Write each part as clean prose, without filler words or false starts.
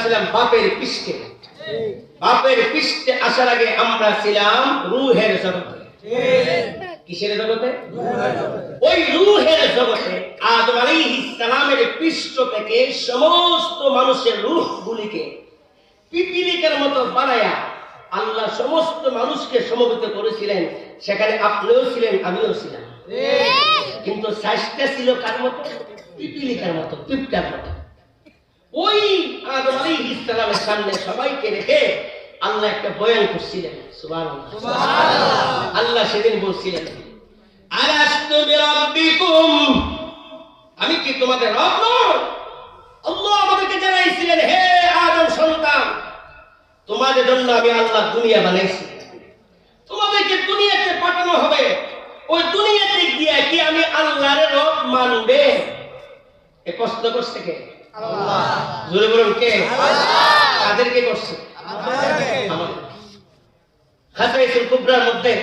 ছিলাম বাপের পৃষ্ঠে। বাপের পৃষ্ঠে আসার আগে আমরা ছিলাম রূহের জগতে। কিসের জগতে? ওই রূহের জগতে আদম আলাইহিস সালামের পৃষ্ঠ থেকে সমস্ত মানুষের রূহগুলিকে পিপিলিকার মতো বানায়া আল্লাহ সমস্ত মানুষকে সমবেত করেছিলেন। সেখানে আপনিও ছিলেন, আমিও ছিলাম। কিন্তু সাইজটা ছিল কার মতো? পিপিলিকার মতো, পিঁপড়ার মতো। ওই আদম আলাইহিস সালামের সামনে সবাইকে রেখে আল্লাহ একটা বয়ান করছিলেন। সুবহানাল্লাহ। আল্লাহ সেদিন বলছিলেন, আলাস্তু বিরাব্বিকুম, আমি কি তোমাদের রব নই? আল্লাহ আমাদেরকে জানাইছিলেন, হে আদম সন্তান, তোমাদের জন্য আমি আল্লাহ দুনিয়া বানাইছি, তোমাদেরকে দুনিয়াতে পাঠানো হবে। ওই দুনিয়াতে গিয়ে কি আমি আল্লাহর রব মানবে? এ প্রশ্ন করছে কে? আল্লাহ। জোরে বলুন কে? আল্লাহ। কাদেরকে করছে? আমাদের। হাসাইসুল কুবরার মধ্যে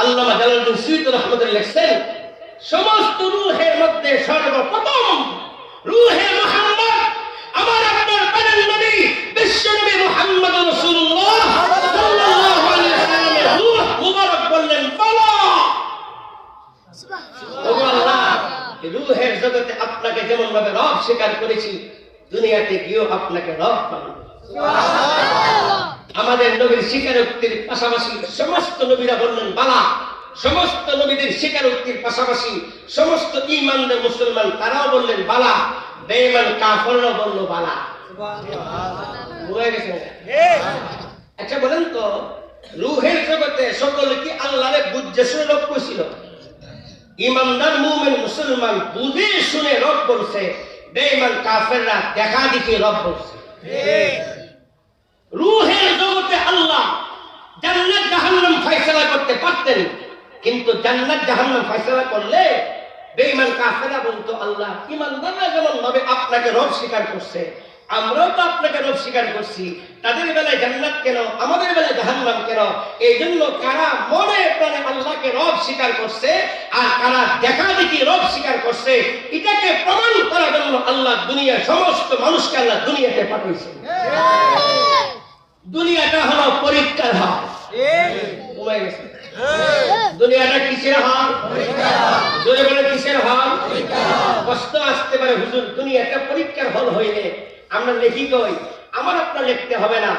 আল্লামা জালালউদ্দিন সুয়ুতী রাহমাতুল্লাহ লিখছেন, সমস্ত রূহের মধ্যে সর্বপ্রথম রূহে মুহাম্মদ, আমার আপনার প্রাণের নবী বিশ্ব নবী মুহাম্মদ রাসূলুল্লাহ সাল্লাল্লাহু আলাইহি ওয়াসাল্লামের রূহ মুবারক বললেন, বলো সুবহানাল্লাহ। এই রূহের জগতে আপনাকে যেমন ভাবে রব স্বীকার করেছি, দুনিয়াতে গিয়েও আপনাকে রব মানব। সুবহানাল্লাহ। আমাদের নবীর স্বীকারোক্তির পাশাপাশি সমস্ত নবীরা বললেন বালা। সমস্ত নবীদের স্বীকারোক্তির পাশাপাশি সমস্ত ঈমানদার মুসলমান তারাও বললেন বালা। বেঈমান কাফেররা বলল বালা। সুবহানাল্লাহ। আচ্ছা বলেন তো, রূহের জগতে সকলে কি আল্লাহরে বুঝে শুনে রব কইছিল? ঈমানদার মুমিন মুসলমান বুঝে শুনে রব বলছে, বেঈমান কাফেররা দেখা দেখি রব বলছে। রূহের জগতে আল্লাহ জান্নাত জাহান্নাম ফয়সালা করতে পারতেন, কিন্তু জান্নাত জাহান্নাম ফয়সালা করলে বেঈমান কাফেররা বলতো আল্লাহ ঈমানদাররা যেমন ভাবে আপনাকে রব স্বীকার করছে, আমরাও তো আপনাকে রব স্বীকার করছি, তাদের বেলায় জান্নাত কেন, আমাদের বেলায় জাহান্নাম কেন? এই জন্য কারা মনে প্রাণে আল্লাহকে রব স্বীকার করছে আর কারা দেখা দেখি রব স্বীকার করছে, এটাকে প্রমাণ করার জন্য আল্লাহ দুনিয়ার সমস্ত মানুষকে আল্লাহ দুনিয়াতে পাঠিয়েছেন। দুনিয়াটা হলো পরীক্ষার হাল। দুনিয়াটা কিসের হাল? জোরে বলে কিসের হাল? কষ্ট আসতে পারে হুজুর, দুনিয়াটা পরীক্ষার হল হইলে আমরা লিখি কই, আমার আপনার লিখতে হবে না।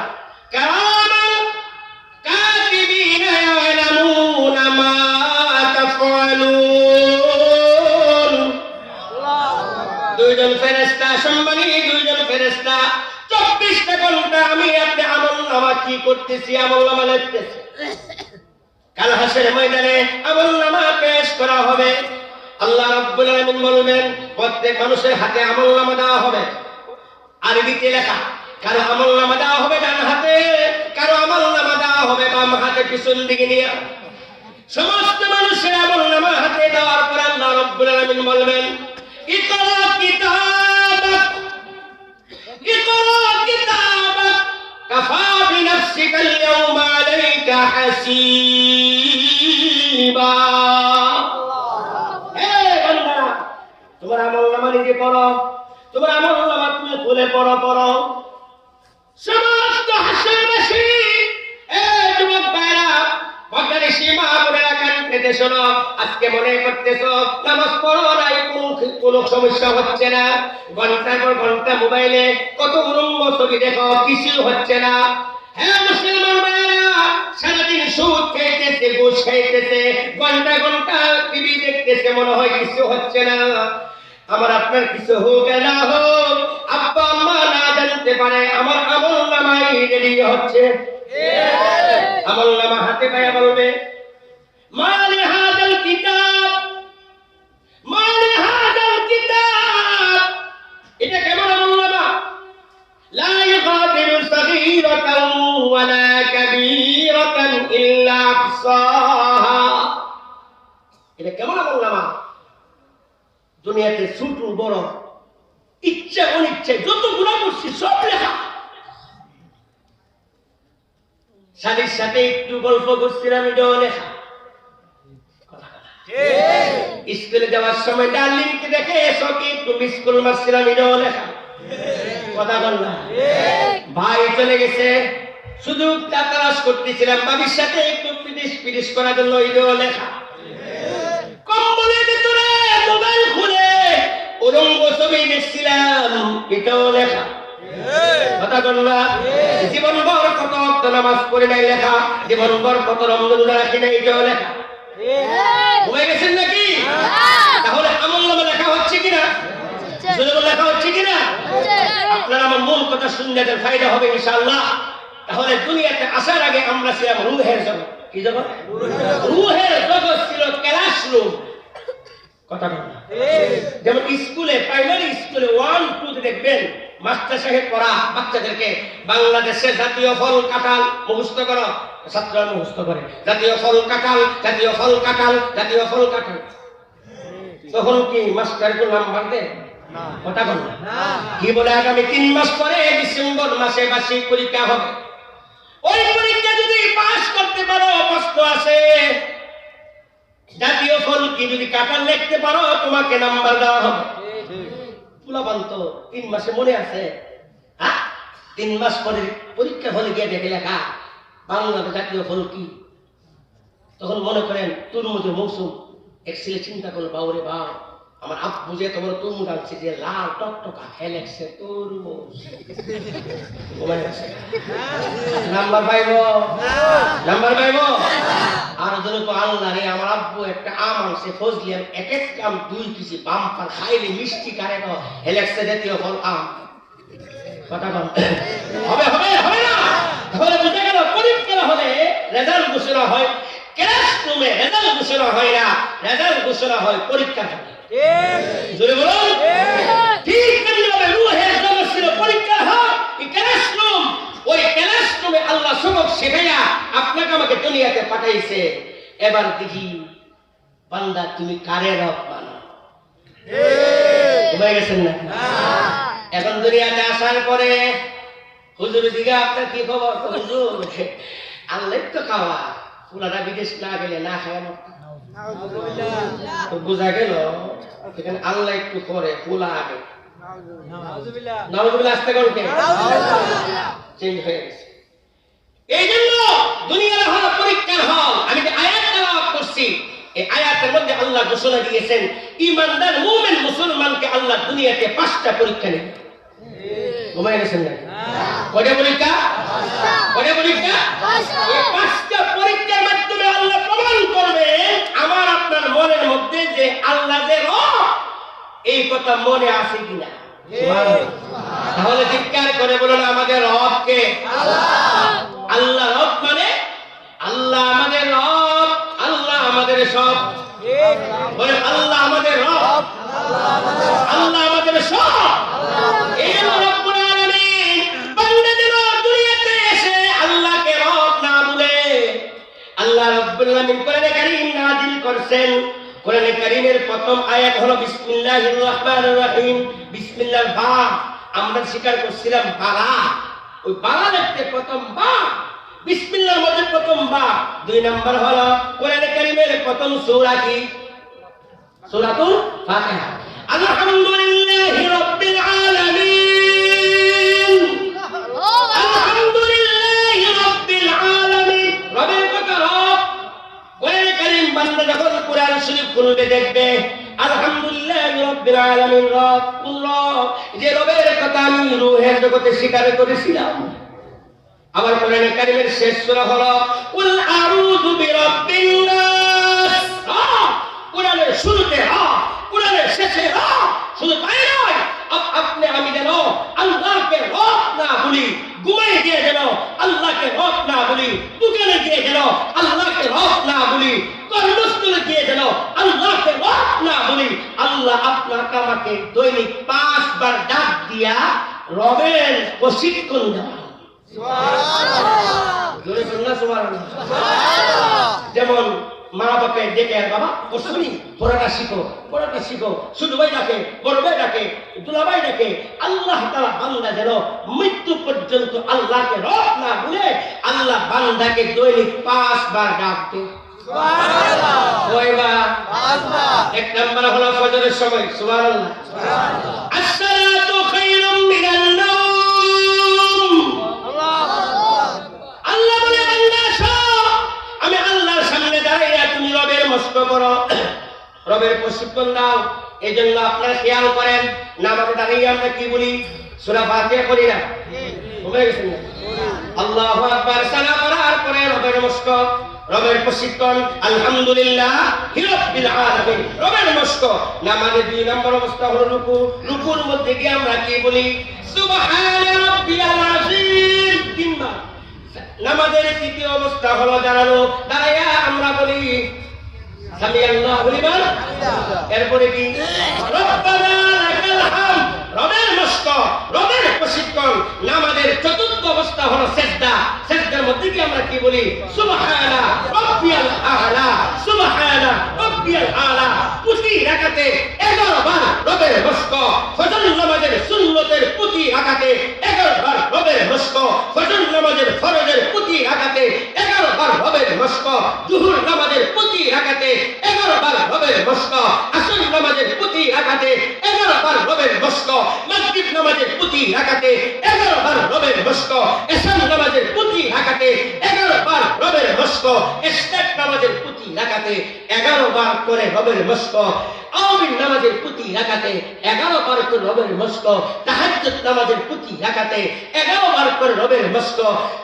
কারামান কাতিবিনা ইয়ালামুনা মা তাফআলুন। দুইজন ফেরেশতা, সম্মানী দুইজন ফেরেশতা 24টা ঘন্টা আমি আপনি আমলনামা কি করতেছি, আমলনামা লিখতেছি। কাল হাসরের ময়দানে আমলনামা পেশ করা হবে। আল্লাহ রাব্বুল আলামিন বলবেন, প্রত্যেক মানুষের হাতে আমলনামা দেওয়া হবে, আরবিতে লেখা। কারো আমলনামা দেওয়া হবে ডান হাতে, কারো আমলনামা দেওয়া হবে বাম হাতে পিছন দিকে নিয়ে। সমস্ত মানুষের আমলনামা হাতে দেওয়ার পর আল্লাহ রাব্বুল আলামিন বলবেন, ইকরা কিতাবাক, ইকরা কিতাবাক কাফা বিনাফসিকা আল-ইয়াওমা আলাইকা হাসিবা। হে বান্দা, তোমার আমলনামা নিজে পড়ো, তোমার আমলনামা তুমি খুলে পড়ো। সমস্ত হাসরবাসী, যুবক ভাইরা, বকরি সীমা বোনেরা কান পেতে শোনো। আজকে মনে করতেছো নামাজ পড়ো নাই, কোনো সমস্যা হচ্ছে না, ঘন্টার পর ঘন্টা মোবাইলে কত উলঙ্গ ছবি দেখো, কিছু হচ্ছে না। হ্যাঁ মুসলমান ভাইরা, সারাদিন সুদ খাইতেছে, ঘুষ খাইতেছে, ঘন্টা ঘন্টা টিভি দেখতেছে, মনে হয় কিছু হচ্ছে না। আমার আপনার কিছু হোক না হোক, আব্বা আম্মা না জানতে পারে, আমার আমলনামাই রেডি হচ্ছে। আমলনামা হাতে পায়া বলবে, মালে হাদাল কিতাব, মালে হাদাল কিতাব। এটা কেমন আমলনামা? লা ইগাদিরু সগীরাতান ওয়ালা কাবীরাতান ইল্লা আহসাহা। এটা কেমন আমলনামা? দুনিয়াতে ছোট বড়, ইচ্ছা অনিচ্ছা যত গুনাহ করছি সব লেখা। শালীর সাথে একটু গল্প করছিলাম, এটাও লেখা। স্কুলে যাওয়ার সময় ডার্লিংকে দেখে সকে একটু মিস কল মারছিলাম, এটাও লেখা। কথা বল না? ভাই চলে গেছে, শুধু তালাশ করতেছিলাম বাবির সাথে একটু পিটিশ করার জন্য এটাও লেখা। কম্বলের ভিতরে মোবাইল খুলে উলঙ্গ ছবি দেখছিলাম, এটাও লেখা। কথা বল না? জীবনভর কত ওয়াক্ত নামাজ পড়ে নাই লেখা, জীবনভর কত রমজান রোজা রাখি নাই, এটাও লেখা। ঘুমাই গেছেন নাকি? তাহলে আমলনামা লেখা হচ্ছে কিনা? লেখা হচ্ছে কিনা? আপনারা আমার মূল কথা শুনলে ফায়দা হবে ইনশাআল্লাহ। তাহলে দুনিয়াতে আসার আগে আমরা ছিলাম রূহের জগৎ। কি জগৎ? রূহের জগৎ ছিল ক্লাসরুম। কথা বল না? যেমন স্কুলে, প্রাইমারি স্কুলে 1, 2 তে দেখবেন মাস্টার সাহেব পড়া বাচ্চাদেরকে বাংলাদেশের জাতীয় ফল কাঁঠাল মুখস্থ করো, ছাত্ররা মুখস্থ করে জাতীয় ফল কাঁঠাল, জাতীয় ফল কাঁঠাল, জাতীয় ফল কাঁঠাল। তখন কি মাস্টারকে নাম্বার দেয়? কথা বল না? কি বলে আগামী 3 মাস পরে ডিসেম্বর মাসে বার্ষিক পরীক্ষা হবে, ওই পরীক্ষা যদি পাস করতে পারো প্রশ্ন আছে জাতীয় ফল কি, যদি কাঁঠাল লিখতে পারো তোমাকে নাম্বার দেওয়া হবে। পুলাবান তো 3 মাসে মনে আছে, হ্যাঁ 3 মাস পরে পরীক্ষা হলে গিয়ে দেখে লেখা বাংলাদেশ জাতীয় ফল কি। তখন মনে করেন তরমুজের মৌসুম। এক ছেলে চিন্তা করলো, বাউরে বা আমার আব্বু যে তোমার তরমুজ আনছে যে লাল টকটকা, খেয়ে লেখছে তরমুজ। নাম্বার পাইব, নাম্বার পাইব। আর যদি তো আল্লাহ রে, আমার আব্বু একটা আম আনছে ফজলি, আমি এক এক আম 2 কেজি বাম্পার খাইলে মিষ্টি কারে তো হেলেক্সে জাতীয় ফল আম। কথা বল হবে হবে হবে না? তাহলে বুঝে গেল পরীক্ষা হলে রেজাল্ট ঘোষণা হয়, ক্লাসরুমে রেজাল্ট ঘোষণা হয় না, রেজাল্ট ঘোষণা হয় পরীক্ষা হবে। জোরে বলুন। ঠিক তেমনিভাবে রূহের জগৎ ছিল পরীক্ষা হয় ক্লাসরুম। ওই ক্লাসরুমে আল্লাহ সবক শেখাইয়া আপনাকে আমাকে দুনিয়াতে পাঠাইছে। এবার দেখি বান্দা তুমি কারে রব মানো। বুঝে গেছেন না? এখন দুনিয়াতে আসার পরে হুজুর দিকে আপনার কি খবর? হুজুর আল্লাহ তো খাওয়া, পুরাটা বিদেশ না গেলে না খাওয়া বোঝা গেল এখানে আল্লাহ একটু করে ফুলা আগে নাউজুবিল্লাহ আসতে করুন চেঞ্জ হয়ে গেছে। এই জন্য দুনিয়ার হল পরীক্ষার হল। আমি যে আয়াত তেলাওয়াত করছি, এই আয়াতের মধ্যে আল্লাহ ঘোষণা দিয়েছেন ঈমানদার মুমিন মুসলমানকে আল্লাহ দুনিয়াতে 5টা পরীক্ষা নেবে। ঘুমায় গেছেন না? কয়টা পরীক্ষা? কয়টা পরীক্ষা? এই 5টা পরীক্ষার মাধ্যমে আল্লাহ প্রমাণ করবে আমার আপনার মনের মধ্যে যে আল্লাহ যে রব, এই কথা মনে আছে কিনা। তাহলে চিৎকার করে বলুন আমাদের রব কে? আল্লাহ রব মানে আল্লাহ আমাদের রব, আল্লাহ আমাদের সব। বলে আল্লাহ আমাদের রব, আল্লাহ আমাদের সব। এই রব্বুল আলামিন বান্দা যেন দুনিয়াতে এসে আল্লাহকে রব না বলে, আল্লাহ রব্বুল আলামিন কোরআনে কারীম নাযিল করেছেন। কোরআনে কারীমের প্রথম আয়াত হলো বিসমিল্লাহির রহমানির রহিম। বিসমিল্লাহ বা আমরা স্বীকার করছিলাম বালা, ওই বালা লিখতে প্রথম বা, বিসমিল্লাহর মধ্যে প্রথম বা। 2 নাম্বার হলো কোরআনে কারীমের প্রথম সূরা কি? সূরাতুল ফাতিহা। আলহামদুলিল্লাহি রাব্বিল আলামিন। আলহামদুলিল্লাহি রাব্বিল আলামিন। রবের কথা রব। কোরআনে কারীম বান্দা যখন কোরআন শরীফ খুলবে দেখবে আলহামদুলিল্লাহি রাব্বিল আলামিন, রব যে রবের কথা আমি রূহের জগতে স্বীকার করেছিলাম। আবার কোরআনে কারীমের শেষ সূরা হলো কুল আউযু বিরাব্বিন নাস। কোরআনের শুরুতে কোরআনের শেষে শুধু তাই নয়, আপনি আমি যেন আল্লাহকে রব না বলি, ঘুমাই গিয়ে যেন আল্লাহকে রব না বলি, দোকানে গিয়ে যেন আল্লাহকে রব না বলি, কর্মস্থলে গিয়ে যেন আল্লাহকে রব না বলি। আল্লাহ আপনাকে আমাকে দৈনিক 5 বার ডাক দিয়া রবের প্রশিক্ষণ দেওয়া। যেমন মা বাপে ডেকে আর বাবা শুনি পড়াটা শিখো, পড়াটা শিখো, ছোট ভাই ডাকে, বড় ভাই ডাকে, দুলাভাই ডাকে। আল্লাহ তাআলা বান্দা যেন মৃত্যু পর্যন্ত আল্লাহকে রব না বলে আল্লাহ বান্দাকে দৈনিক 5 বার ডাকতে। সুবহানাল্লাহ। কয়বার? 5 বার। 1 নাম্বার হলো ফজরের সময়। সুবহানাল্লাহ। আসসালাতু খায়রুম মিনান নাওম। প্রশিক্ষণ দাও। এই জন্য আপনারা খেয়াল করেন, নামাজে দাঁড়িয়ে আমরা কি বলি? সূরা ফাতিহা করি না? ভুলে গেছেন না? আল্লাহু আকবার সানা করার পরে রবের মস্ক, রবের প্রশিক্ষণ, আলহামদুলিল্লাহ রাব্বিল আলামিন, রবের মস্ক। নামাজের 2 নম্বর অবস্থা হলো রুকু। রুকুর মধ্যে গিয়ে আমরা কি বলি? সুবহানা রাব্বিয়াল আযীম। কিংবা নামাজের 3য় অবস্থা হলো দাঁড়ানো। দাঁড়াইয়া আমরা বলি সামি আল্লাহু লিমান হামিদা। এরপরে কি? রব্বানা লাকাল হামদ, রবের মস্ক, রবের প্রশিক্ষণ। নামাজের 4র্থ অবস্থা হলো সিজদা। সিজদার মধ্যে কি আমরা কি বলি? সুবহানা রাব্বিয়াল আ'লা, সুবহানা রাব্বিয়াল আ'লা। প্রতি রাকাতে 11 বার রবের মস্ক। ফজর নামাজের সুন্নতের প্রতি রাকাতে 11 বার রবের মস্ক। ফজর নামাজের ফরজের প্রতি রাকাতে 11 বার রবের মস্ক। জুহুর নামাজের প্রতি রাকাতে 11 বার রবের মস্ক। আসর নামাজের প্রতি রাকাতে 11 বার রবের মস্ক। মাগরিব নামাজের প্রতি রাকাতে 11 বার রবের মস্ক। এশা নামাজের প্রতি রাকাতে 11 বার রবের মস্ক। ইশরাক নামাজের প্রতি রাকাতে 11 বার করে রবের মস্ক। আওয়ামী নামাজের প্রতি রাকাতে 11 বার করে রবের মস্ক। তাহাজ্জুদ নামাজের প্রতি রাকাতে 11 বার করে রবের মস্ক।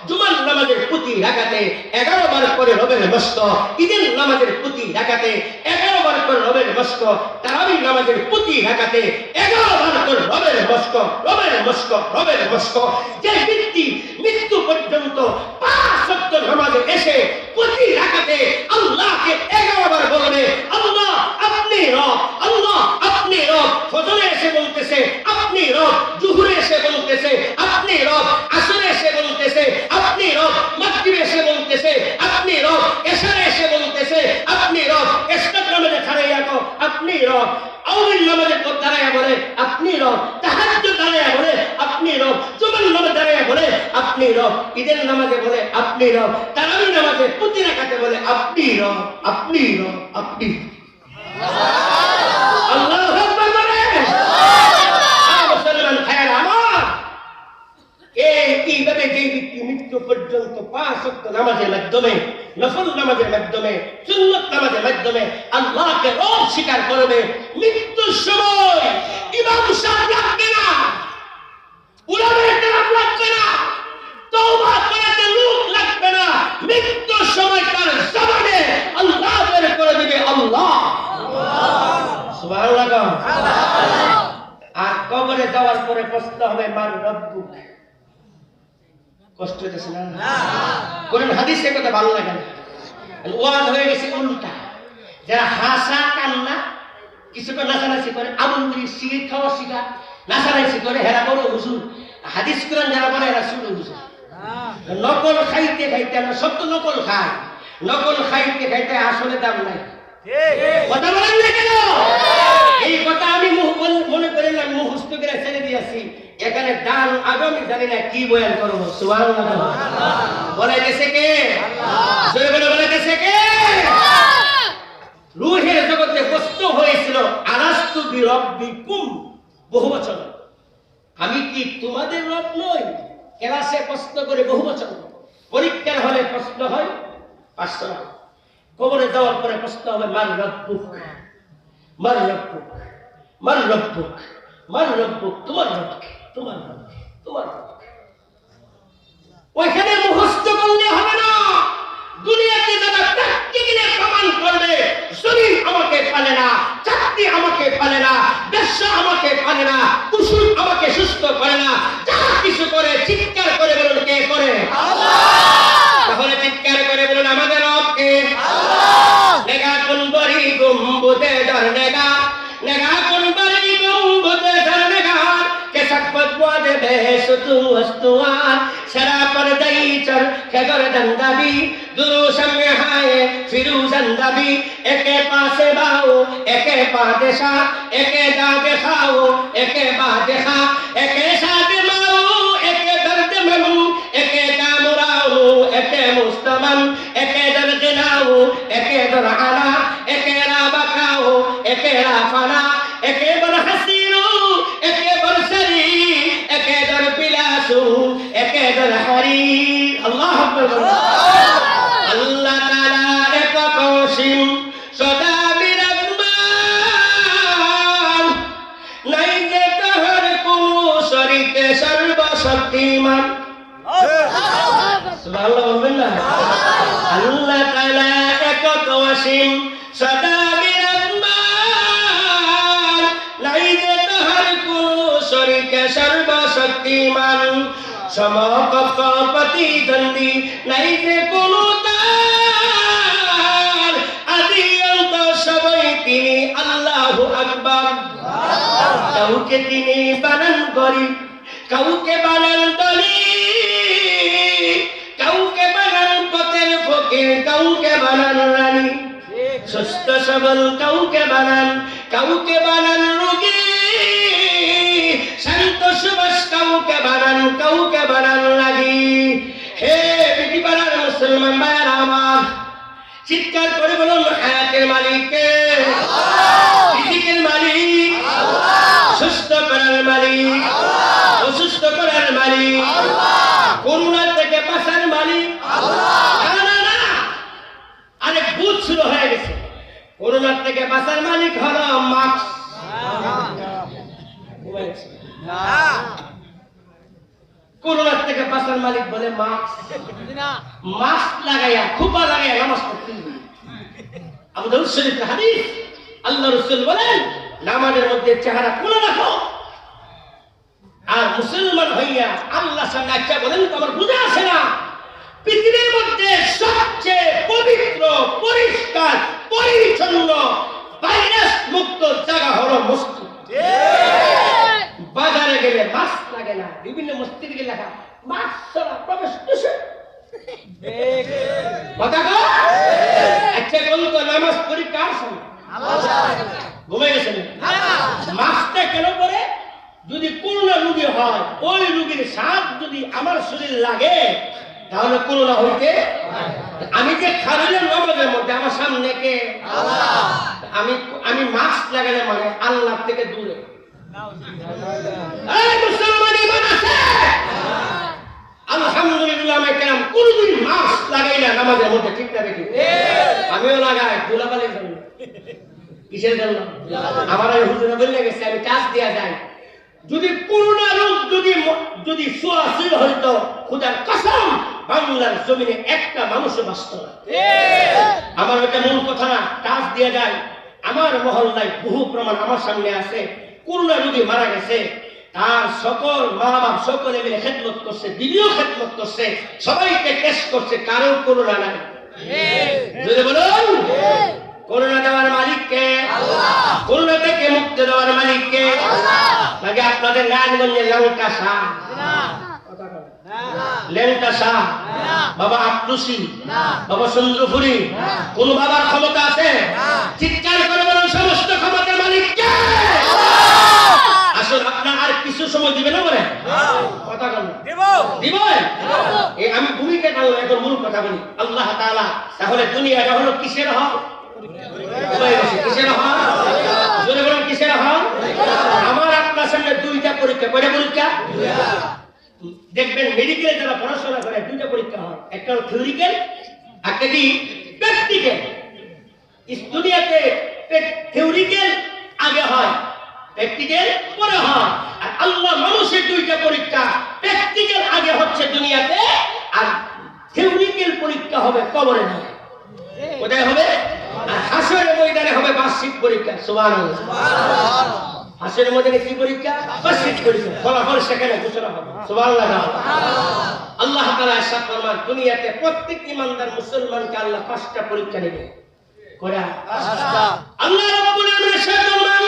জুমার নামাজের প্রতি রাকাতে 11 বার করে রবের মস্ক। ঈদের নামাজের প্রতি রাকাতে 11 বার করে রবের মস্ক। তারাবির নামাজের প্রতি রাকাতে 11 বার করে রবের মস্ক, রবের মস্ক, রবের মস্ক। যে ব্যক্তি মৃত্যু পর্যন্ত 5 ওয়াক্ত নামাজে এসে প্রতি রাকাতে আল্লাহকে 11 বার বলবে, আল্লাহ আপনি রব, আল্লাহ আপনি রব। ফজরে এসে বলতেছে আপনি রব, জুহুরে এসে বলতেছে আপনি রব, আসরে এসে বলতেছে আপনি রব, মাগরিবে এসে বলতেছে আপনি রব, এশারে এসে বলতেছে আপনি রব, ইশরাক নামাজে দাঁড়াইয়া তো আপনি রব, আওয়ামী নামাজে দাঁড়াইয়া বলে আপনি রব, তাহাজ্জুদ দাঁড়াইয়া বলে আপনি রব, জুমার নামাজে দাঁড়াইয়া বলে আপনি রব, ঈদের নামাজে বলে আপনি রব, তারাবি নামাজে প্রতি রাকাতে বলে আপনি রব, আপনি রব, আপনি। আল্লাহু আকবার বলে। মুসলমান ভাইয়েরা আমার, এইভাবে যে ব্যক্তি মৃত্যু পর্যন্ত 5 ওয়াক্ত নামাজের মাধ্যমে, নফল নামাজের মাধ্যমে, সুন্নত নামাজের মাধ্যমে আল্লাহকে রব স্বীকার করবে, মৃত্যুর সময় ইমাম সাহেব লাগবে না, উলামায়ে কেরাম লাগবে না, তওবা করাতে লোক লাগবে না। মৃত্যুর সময় তার জবানে আল্লাহ বের করে দিবে আল্লাহ, সুবহানাল্লাহ। আর কবরে যাওয়ার পরে প্রশ্ন হবে মান রব্বুক। কষ্ট হইতেছে না? কোরআন হাদিসে কথা ভালো লাগে না, ওয়াজ হয়ে গেছে উল্টা। যারা হাসা কান্না কিছুটা নাচানাচি করে, আমুল সিগারেট খাওয়া শিখা নাচানাচি করে, হেরা বড় হুজুর। হাদিস কোরআন যারা বলে এরা শুরু হুজুর। নকল খাইতে খাইতে আমরা সত্য নকল খাই, নকল খাইতে খাইতে আসলে দাম নাই। কথা বলেন না কেন? এই কথা আমি মনে করিলাম মুখস্থ করে ছেড়ে দিয়েছি। এখানে দান আগামী জানি না কি বয়ান করবো। সুবহানাল্লাহ। বলাইতেছে কে? আল্লাহ। জোরে বলে বলাইতেছে কে? রূহের জগতে প্রশ্ন হয়েছিল আলাস্তু বিরাব্বিকুম, বহুবচন। আমি কি তোমাদের রব নই? ক্লাসে প্রশ্ন করে বহুবচন, পরীক্ষার হলে প্রশ্ন হয় পার্সোনাল। কবরে যাওয়ার পরে প্রশ্ন হবে মান রব্বুক, মান রব্বুক, মান রব্বুক, মান রব্বুক। তোমার রবকে, তোমার রবকে, তোমার রবকে। ওইখানে মুখস্থ করলে হবে না। দুনিয়াতে যারা প্র্যাকটিক্যালি প্রমাণ করবে শরীর আমাকে পালে না, চাকরি আমাকে পালে না, ব্যবসা আমাকে পালে না, কুসুম আমাকে সুস্থ করে না, যা কিছু করে চিৎকার করে বলুন কে করে? আল্লাহ। তাহলে চিৎকার করে বলুন আমাদের রবকে আল্লাহ। নেগা কোন বড়ি গুম্বুদে দর নেগা, নেগা কোন বড়ি গুম্বুদে দর নেগা, কে সকত বদে বেসতু অস্তুয়ার शरा पर दई चर खगर दंदाबी दुरु समय हाय फिरूजन दबी एके पासे बाओ एके पादेशा एके दागे खाओ एके बादेखा एके सादे माओ एके दर्द ममू एके कामुराओ एके मुस्तमन एके दर्द नाओ एके दरआला एके राबकाओ एके राफना एके बरहसीरो एके बरसरी एके दर पिलासु एके दर हरी। अल्लाह अकबर। अल्लाह ताला एक कौशिम सदा बिरहमान শক্তিমান। সুবহানাল্লাহ বলবেন না? আল্লাহ তাআলা একক অসীম সদা বিরাজমান, নাই যে তাহার কোনো শরীক, সর্বশক্তিমান সমকক্ষ প্রতিদ্বন্দ্বী, নাই যে কোনো তার আদি অন্ত সবই তিনি আল্লাহু আকবার। কাউকে তিনি বানান করি, কাউকে বানান দলি, কাউকে বানান পথের ফকির, কাউকে বানান রানী, সুস্থ সবল কাউকে বানান রোগী, শান্ত সুবাস কাউকে বানান লাগি। হে পৃথিবীর মুসলমান ভাইয়েরা আমার, চিৎকার করে বলুন হায়াতের মালিক কে? রিজিকের মালিক, সুস্থ করার মালিক, অসুস্থ করার মালিক, করোনা থেকে বাঁচার মালিক। না, আরেক ভূত শুরু হয়ে গেছে। করোনা থেকে বাঁচার মালিক হলো মাস্ক। করোনা থেকে বাঁচার মালিক বলে মাস্ক লাগাইয়া, খুপা লাগাইয়া নামাজ পড়তে। আবু দাউদ শরীফের হাদিস, আল্লাহ রাসূল বলেন নামাজের মধ্যে চেহারা খুলে রাখো। আর মুসলমান হইয়া আল্লাহ সামনে একটা বলেন, তোমার বুঝা আসে না? পৃথিবীর মধ্যে সবচেয়ে পবিত্র, পরিষ্কার, পরিচ্ছন্ন, ভাইরাস মুক্ত জায়গা হলো মসজিদ। বাজারে গেলে মাস্ক লাগে না, বিভিন্ন মসজিদে গেলে লেখা মাস্ক ছাড়া প্রবেশ নিষেধ। কথা কও? আচ্ছা বলুন তো, নামাজ পড়ি কার সঙ্গে? ঘুমাই গেছেন? মাস্কটা কেন করে? যদি করোনা রোগী হয়, ওই রোগীর স্বাদ যদি আমার শরীর লাগে তাহলে করোনা হইতে। আমি যে খারাইলাম নামাজের মধ্যে, আমার সামনে কে? আমি মাস্ক লাগালে মানে আল্লাহ থেকে দূরে। মুসলমান ইমান আছে? আলহামদুলিল্লাহ, আমি কেন কোনদিন মাস্ক লাগাই না নামাজের মধ্যে, ঠিক না দেখি? আমিও লাগাই ধুলাবালির জন্য। কিসের জন্য? আমার হুজুরা বলে গেছে আমি টাচ দিয়া যাই। যদি করোনা রোগ যদি ছোঁয়াছুঁই হইতো, খোদার কসম বাংলার জমিনে একটা মানুষও বাঁচত না। আমার ওইটা মূল কথা না, টাচ দিয়া যায়। আমার মহল্লায় বহু প্রমাণ আমার সামনে আছে। করোনা রোগী মারা গেছে, তার সকল মা বাপ সকলে মিলে খেদমত করছে, দিদিও খেদমত করছে, সবাইকে টেস্ট করছে, কারো করোনা নাই। যদি বলুন করোনা দেওয়ার মালিক কে? করোনা থেকে মুক্তি দেওয়ার মালিক কে? নাকি আপনাদের নারায়ণগঞ্জে লেংটা শাহ, লেংটা শাহ, বাবা আপ্লুসি, বাবা চন্দ্রপুরী, কোন বাবার ক্ষমতা আছে? চিৎকার করে বলুন সমস্ত ক্ষমতার মালিক কে? আসলে আপনার আর কিছু সময় দিবে না বলে কথা বলেন, দিবেন? আমি ভূমিকা টানলাম, এখন মূল কথা বলি। আল্লাহ তাআলা তাহলে দুনিয়াটা হলো কিসের হক? কিসের হক? জোরে বলুন কিসের হক? আমার আপনার সামনে দুইটা পরীক্ষা। কয়টা পরীক্ষা? দেখবেন মেডিকেলে যারা পড়াশোনা করে দুইটা পরীক্ষা হয়, একটা হলো থিওরিক্যাল, একটা কি প্র্যাকটিক্যাল। দুনিয়াতে থিওরিক্যাল আগে হয়, প্র্যাকটিক্যাল পরে হয়। আর আল্লাহ মানুষের দুইটা পরীক্ষা, প্র্যাকটিক্যাল আগে হচ্ছে দুনিয়াতে, আর থিওরিক্যাল পরীক্ষা হবে কবরে না। কোথায় হবে? আর হাসরের ময়দানে হবে বার্ষিক পরীক্ষা। সুবহানাল্লাহ। হাসরের ময়দানে কি পরীক্ষা? বার্ষিক পরীক্ষা, ফলাফল সেখানে ঘোষণা হবে। সুবহানাল্লাহ। আল্লাহ তাআলা ইরশাদ ফরমান, দুনিয়াতে প্রত্যেক ঈমানদার মুসলমানকে আল্লাহ 5টা পরীক্ষা নেবে। কয়টা? 5টা। আল্লাহ রাব্বুল আলামিন ইরশাদ ফরমান,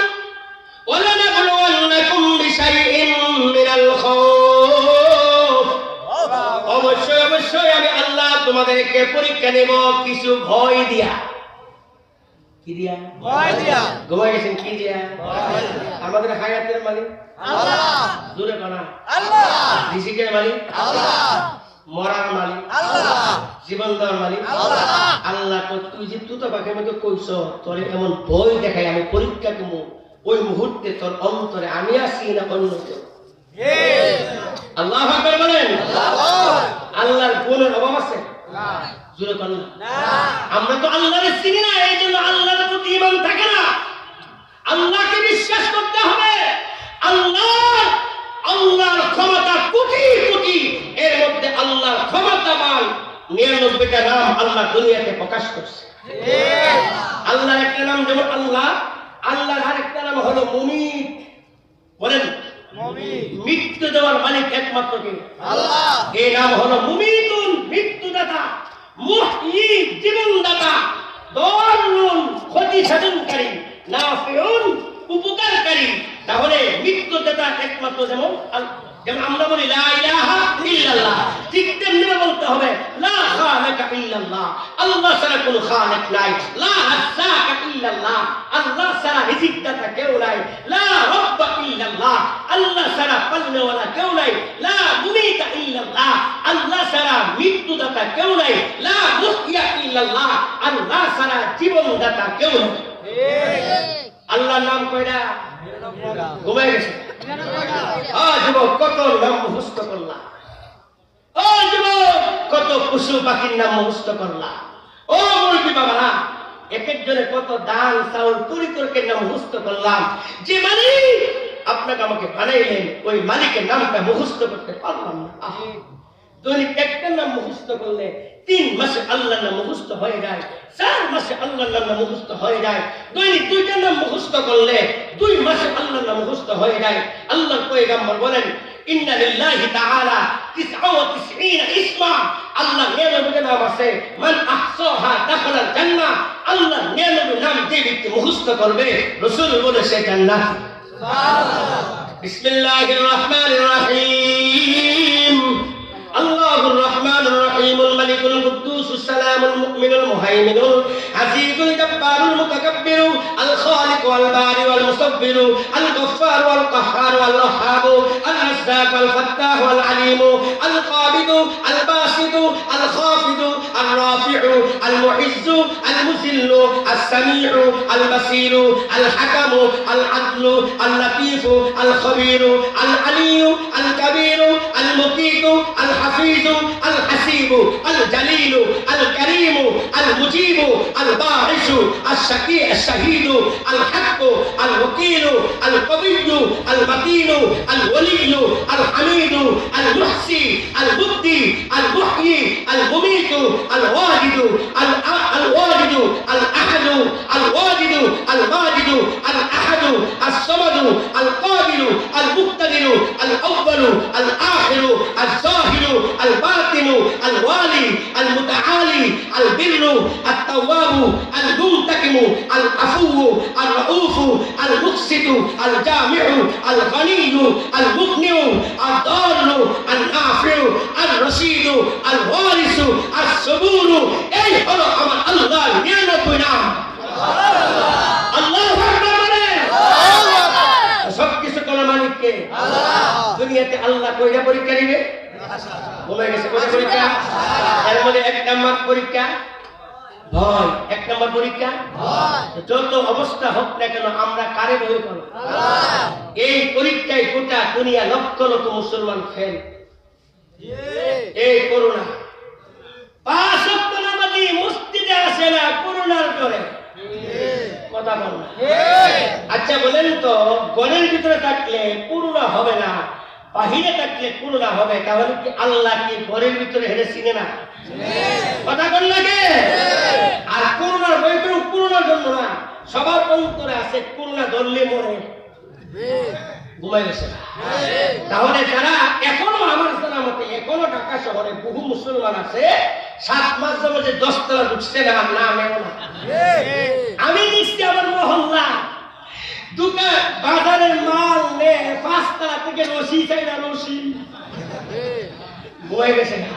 ওয়ালানাবলুওয়ান্নাকুম বিশাইইন মিনাল খাউফ। অবশ্যই আমি আল্লাহ তোমাদেরকে পরীক্ষা নেব কিছু ভয় দিয়া। কি দিয়া? ভয় দিয়া। ঘুমাই গেছেন কি দিয়া? আমাদের হায়াতের মালিক আল্লাহ। জোরে বলা আল্লাহ। রিজিকের মালিক আল্লাহ। মরার মালিক আল্লাহ। জীবন দেওয়ার মালিক আল্লাহ। আল্লাহ তুই যে তুতো পাখি আমাকে কইছ, তোরে এমন ভয় দেখাই আমি পরীক্ষা দেব, ওই মুহূর্তে তোর অন্তরে আমি আছি না অন্য কেউ? আল্লাহু আকবার বলেন। আল্লাহর গুণের অভাব আছে? জোরে বলেন না। আমরা তো আল্লাহকে চিনি না, এই জন্য আল্লাহর প্রতি ঈমান থাকে না। আল্লাহকে বিশ্বাস করতে হবে। আল্লাহর ক্ষমতা কোটি কোটি 99টা নাম আল্লাহ দুনিয়াতে প্রকাশ করছে। আল্লাহর একটা নাম যেমন আল্লাহ, আল্লাহর আরেকটা নাম হলো মুমিত। বলেন মৃত্যু দেওয়ার মালিক একমাত্র কে? আল্লাহ। এই নাম হলো মুমিতুন, মৃত্যুদাতা, মুহয়ী, জীবনদাতা, দরুন, ক্ষতি সাধনকারী, নাফিউন, উপকারকারী। তাহলে মৃত্যুদাতা একমাত্র যেমন আমরা বলি লা ইলাহা ইল্লাল্লাহ, ঠিক তেমনি বলতে হবে লা খালিকা ইল্লাল্লাহ, আল্লাহ ছাড়া কোনো খালিক নাই। লা রাজ্জাকা ইল্লাল্লাহ, আল্লাহ ছাড়া রিজিকদাতা কেউ নাই। লা রাব্বা ইল্লাল্লাহ, আল্লাহ ছাড়া পালনেওয়ালা কেউ নাই। লা মুমিতা ইল্লাল্লাহ, আল্লাহ ছাড়া মৃত্যুদাতা কেউ নাই। লা মুহইয়া ইল্লাল্লাহ, আল্লাহ ছাড়া জীবনদাতা কেউ নাই। আল্লাহর নাম কয়টা? ঘুমায় গেছে। যুবক কত নাম মুখস্থ করলা, ও যুবক কত পশু পাখির নাম মুখস্থ করলা, ও মুরব্বি বাবারা এক একজনে কত ডাল চাউল তরিতরকের নাম মুখস্থ করলাম। যে মালিক আপনাকে আমাকে বানাইলেন ওই মালিকের নামটা মুখস্থ করতে পারলাম না। দৈনিক একটা নাম মুখস্থ করলে 3 মাসে আল্লাহর নাম মুখস্থ হয়ে যায়, 4 মাসে আল্লাহর নাম মুখস্থ হয়ে যায়। দৈনিক 2টা নাম মুখস্থ করলে 2 মাসে আল্লাহর নাম মুখস্থ হয়ে যায়। আল্লাহর পয়গম্বর বলেন ইন্না লিল্লাহি তাআলা 99 ইসমা, আল্লাহ 99 নাম আছে। মান আহসাহা দাখালাল জান্নাহ, আল্লাহ 99 নাম যে ব্যক্তি মুখস্থ করবে রাসূল বলে সে জান্নাত। সুবহানাল্লাহ। বিসমিল্লাহির রহমানির রহিম। আল্লাহুর রহমানুর রহিমুল মালিকুল কুদ্দুসুস সালামুল মুমিনুল মুহাইমিনুল আজিজুল জব্বারুল মুতাকাব্বিরু আল খালিক ওয়াল বারি ওয়াল মুসাব্বিরু আল গফফার ওয়াল কাহ্হার ওয়াল ওয়াহ্হাব আল রাজ্জাক ওয়াল ফাত্তাহ ওয়াল আলিম আল কাবিদ আল বাসিত আল খাফিদ আল রাফি'ু আল মুইজ্জ আল মুযিল্ল আস সামি'ু আল বাসীর আল হাকাম আল আদল আল লাতীফ আল খবীর আল আলী আল কবীর আল মুকীত আল الحفيظ الحسيب الجليل الكريم المجيب الباعث الشقي الشهيد الحق الوكيل القوي المتين الولي الحميد المحصي المبدي المحيي المميت الواجد الواجد الاحد الواجد الماجد الاحد الصمد القادر المقتدر الاول الاخر الظاهر الباطن الوالي المتعالي البر التواب المنتقم العفو الرؤوف المقسط الجامع الغني المغني الضار النافع الرشيد الوارث الصبور এই হলো আমার আল্লাহর 99 নাম। আল্লাহু আকবার বলেন। সবকিছু কোন মালিককে? আল্লাহ। দুনিয়াতে আল্লাহ কয়টা পরীক্ষা দিবে? বলে গেছে কয়টা পরীক্ষা? এর মধ্যে 1 নাম্বার পরীক্ষা ভয়। 1 নাম্বার পরীক্ষা ভয়। যত অবস্থা হোক না কেন আমরা কারে ভয় করব? আল্লাহ। এই পরীক্ষায় গোটা দুনিয়া লক্ষ লক্ষ মুসলমান ফেল। এই করোনা 5 ওয়াক্ত নামাজি মসজিদে আসে না করোনার করে। কথা বল না। আচ্ছা বলেন তো ঘরের ভিতরে থাকলে করোনা হবে না, বাহিরে থাকলে করোনা হবে, তাহলে কি আল্লাহ কি ঘরের ভিতরে হেরে চিনে না? কথা বল না কে? আর করোনার ভয় তো করোনার জন্য না, সবার অন্তরে আছে করোনা ধরলে মরে ঘুমাই গেছে। তাহলে যারা এখনো আমার জানা মতে এখনো ঢাকা শহরে বহু মুসলমান আছে 7 মাস যাবত 10 তলা ঢুকছে না, নামেও না। আমি নিশ্চয় আমার মহল্লা দোকান বাজারের মাল নে 5 তলা থেকে রশি চাই না, রশি বয়ে গেছে না।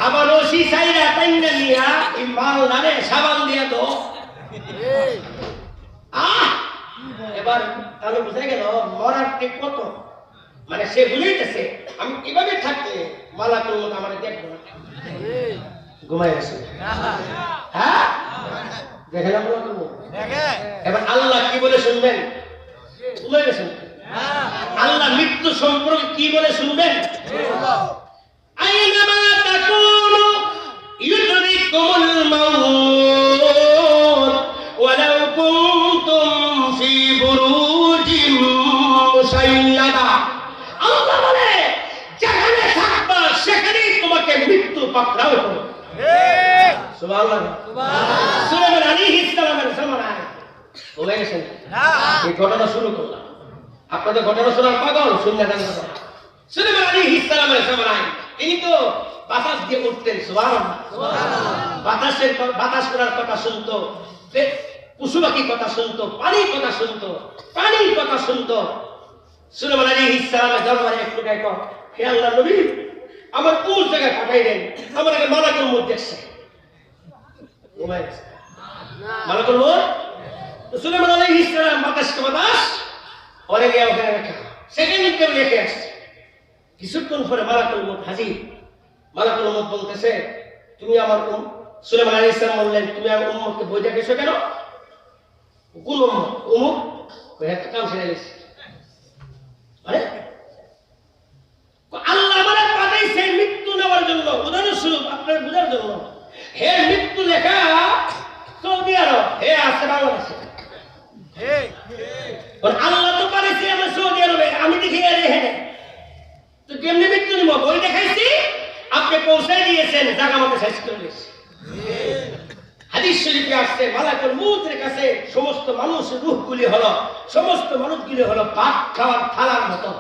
আবার রশি চাই না তাই না নিয়া এই মাল নারে সাবান দিয়া দো। এবার তাহলে বুঝে গেল মরার ঠিক কত, মানে সে বুঝাইতেছে আমি কিভাবে থাকলে মালাকুল মত আমার দেখবো না, ঘুমাই গেছে। হ্যাঁ দেখলাম এবার আল্লাহ কি বলে শুনবেন? ঘুমাই গেছেন। আল্লাহ মৃত্যু সম্পর্কে কি বলে শুনবেন? আইনামা তাকুনু ইউদরিকুমুল মাউত ওয়ালাউ কুনতুম ফি বুরুজিম মুশাইয়াদা। আল্লাহ বলে যেখানে থাকবা সেখানেই তোমাকে মৃত্যু পাকড়াও করবে। সুবহানাল্লাহ। সুলাইমান আলাইহিস সালামের জামানায় বলে গেছেন এই ঘটনা শুরু করলাম। আপনাদের ঘটনা শোনার পাগল শুনলে দেন কথা। সুলাইমান আলাইহিস সালামের জামানায় তিনি তো বাতাস দিয়ে উঠতেন। সুবহানাল্লাহ। বাতাস করার কথা শুনতো, পশু পাখির কথা শুনতো, পানির কথা শুনতো, প্রাণীর কথা শুনতো। সুলাইমান আলাইহিস সালামের দরবারে একটু দেখো, হে আল্লাহর নবী, আমার কোন জায়গায় পাঠাই দেন, আমার আগে মালাকুল মউত দেখছে। মালাকুল মউত সুলাইমান আলাইহিস সালাম বাতাস ওরে গিয়ে ওখানে রাখা সেকেন্ড কেউ রেখে আসছে। কিছুক্ষণ পরে মালাকুল মউত হাজির। মালাকুল মউত বলতেছে, তুমি আমার সুলাইমান আলাইহিস সালাম বললেন, তুমি আমার উম্মতকে বই দেখেছো কেন? কোন উম্মত? উমুক। একটা কাম ছেড়ে গেছে। আরে আল্লাহ আমাদের পাঠাইছে মৃত্যু নেওয়ার জন্য, উদাহরণস্বরূপ আপনার বোঝার জন্য। হে মৃত্যু লেখা সৌদি আরব, হে আছে বাংলাদেশে। আল্লাহ তো পাঠাইছে আমার সৌদি আরবে, আমি দেখি আরে হ্যাঁ তো কেমনি মৃত্যু নিব? বই দেখাইছি, আপনি পৌঁছাই দিয়েছেন, জায়গা মতো শেষ করে দিয়েছি। হাদিস শরীফে আসছে মালাকুল মউতের কাছে সমস্ত মানুষের রূহগুলি হলো, সমস্ত মানুষগুলি হলো ভাত খাওয়ার থালার মতো।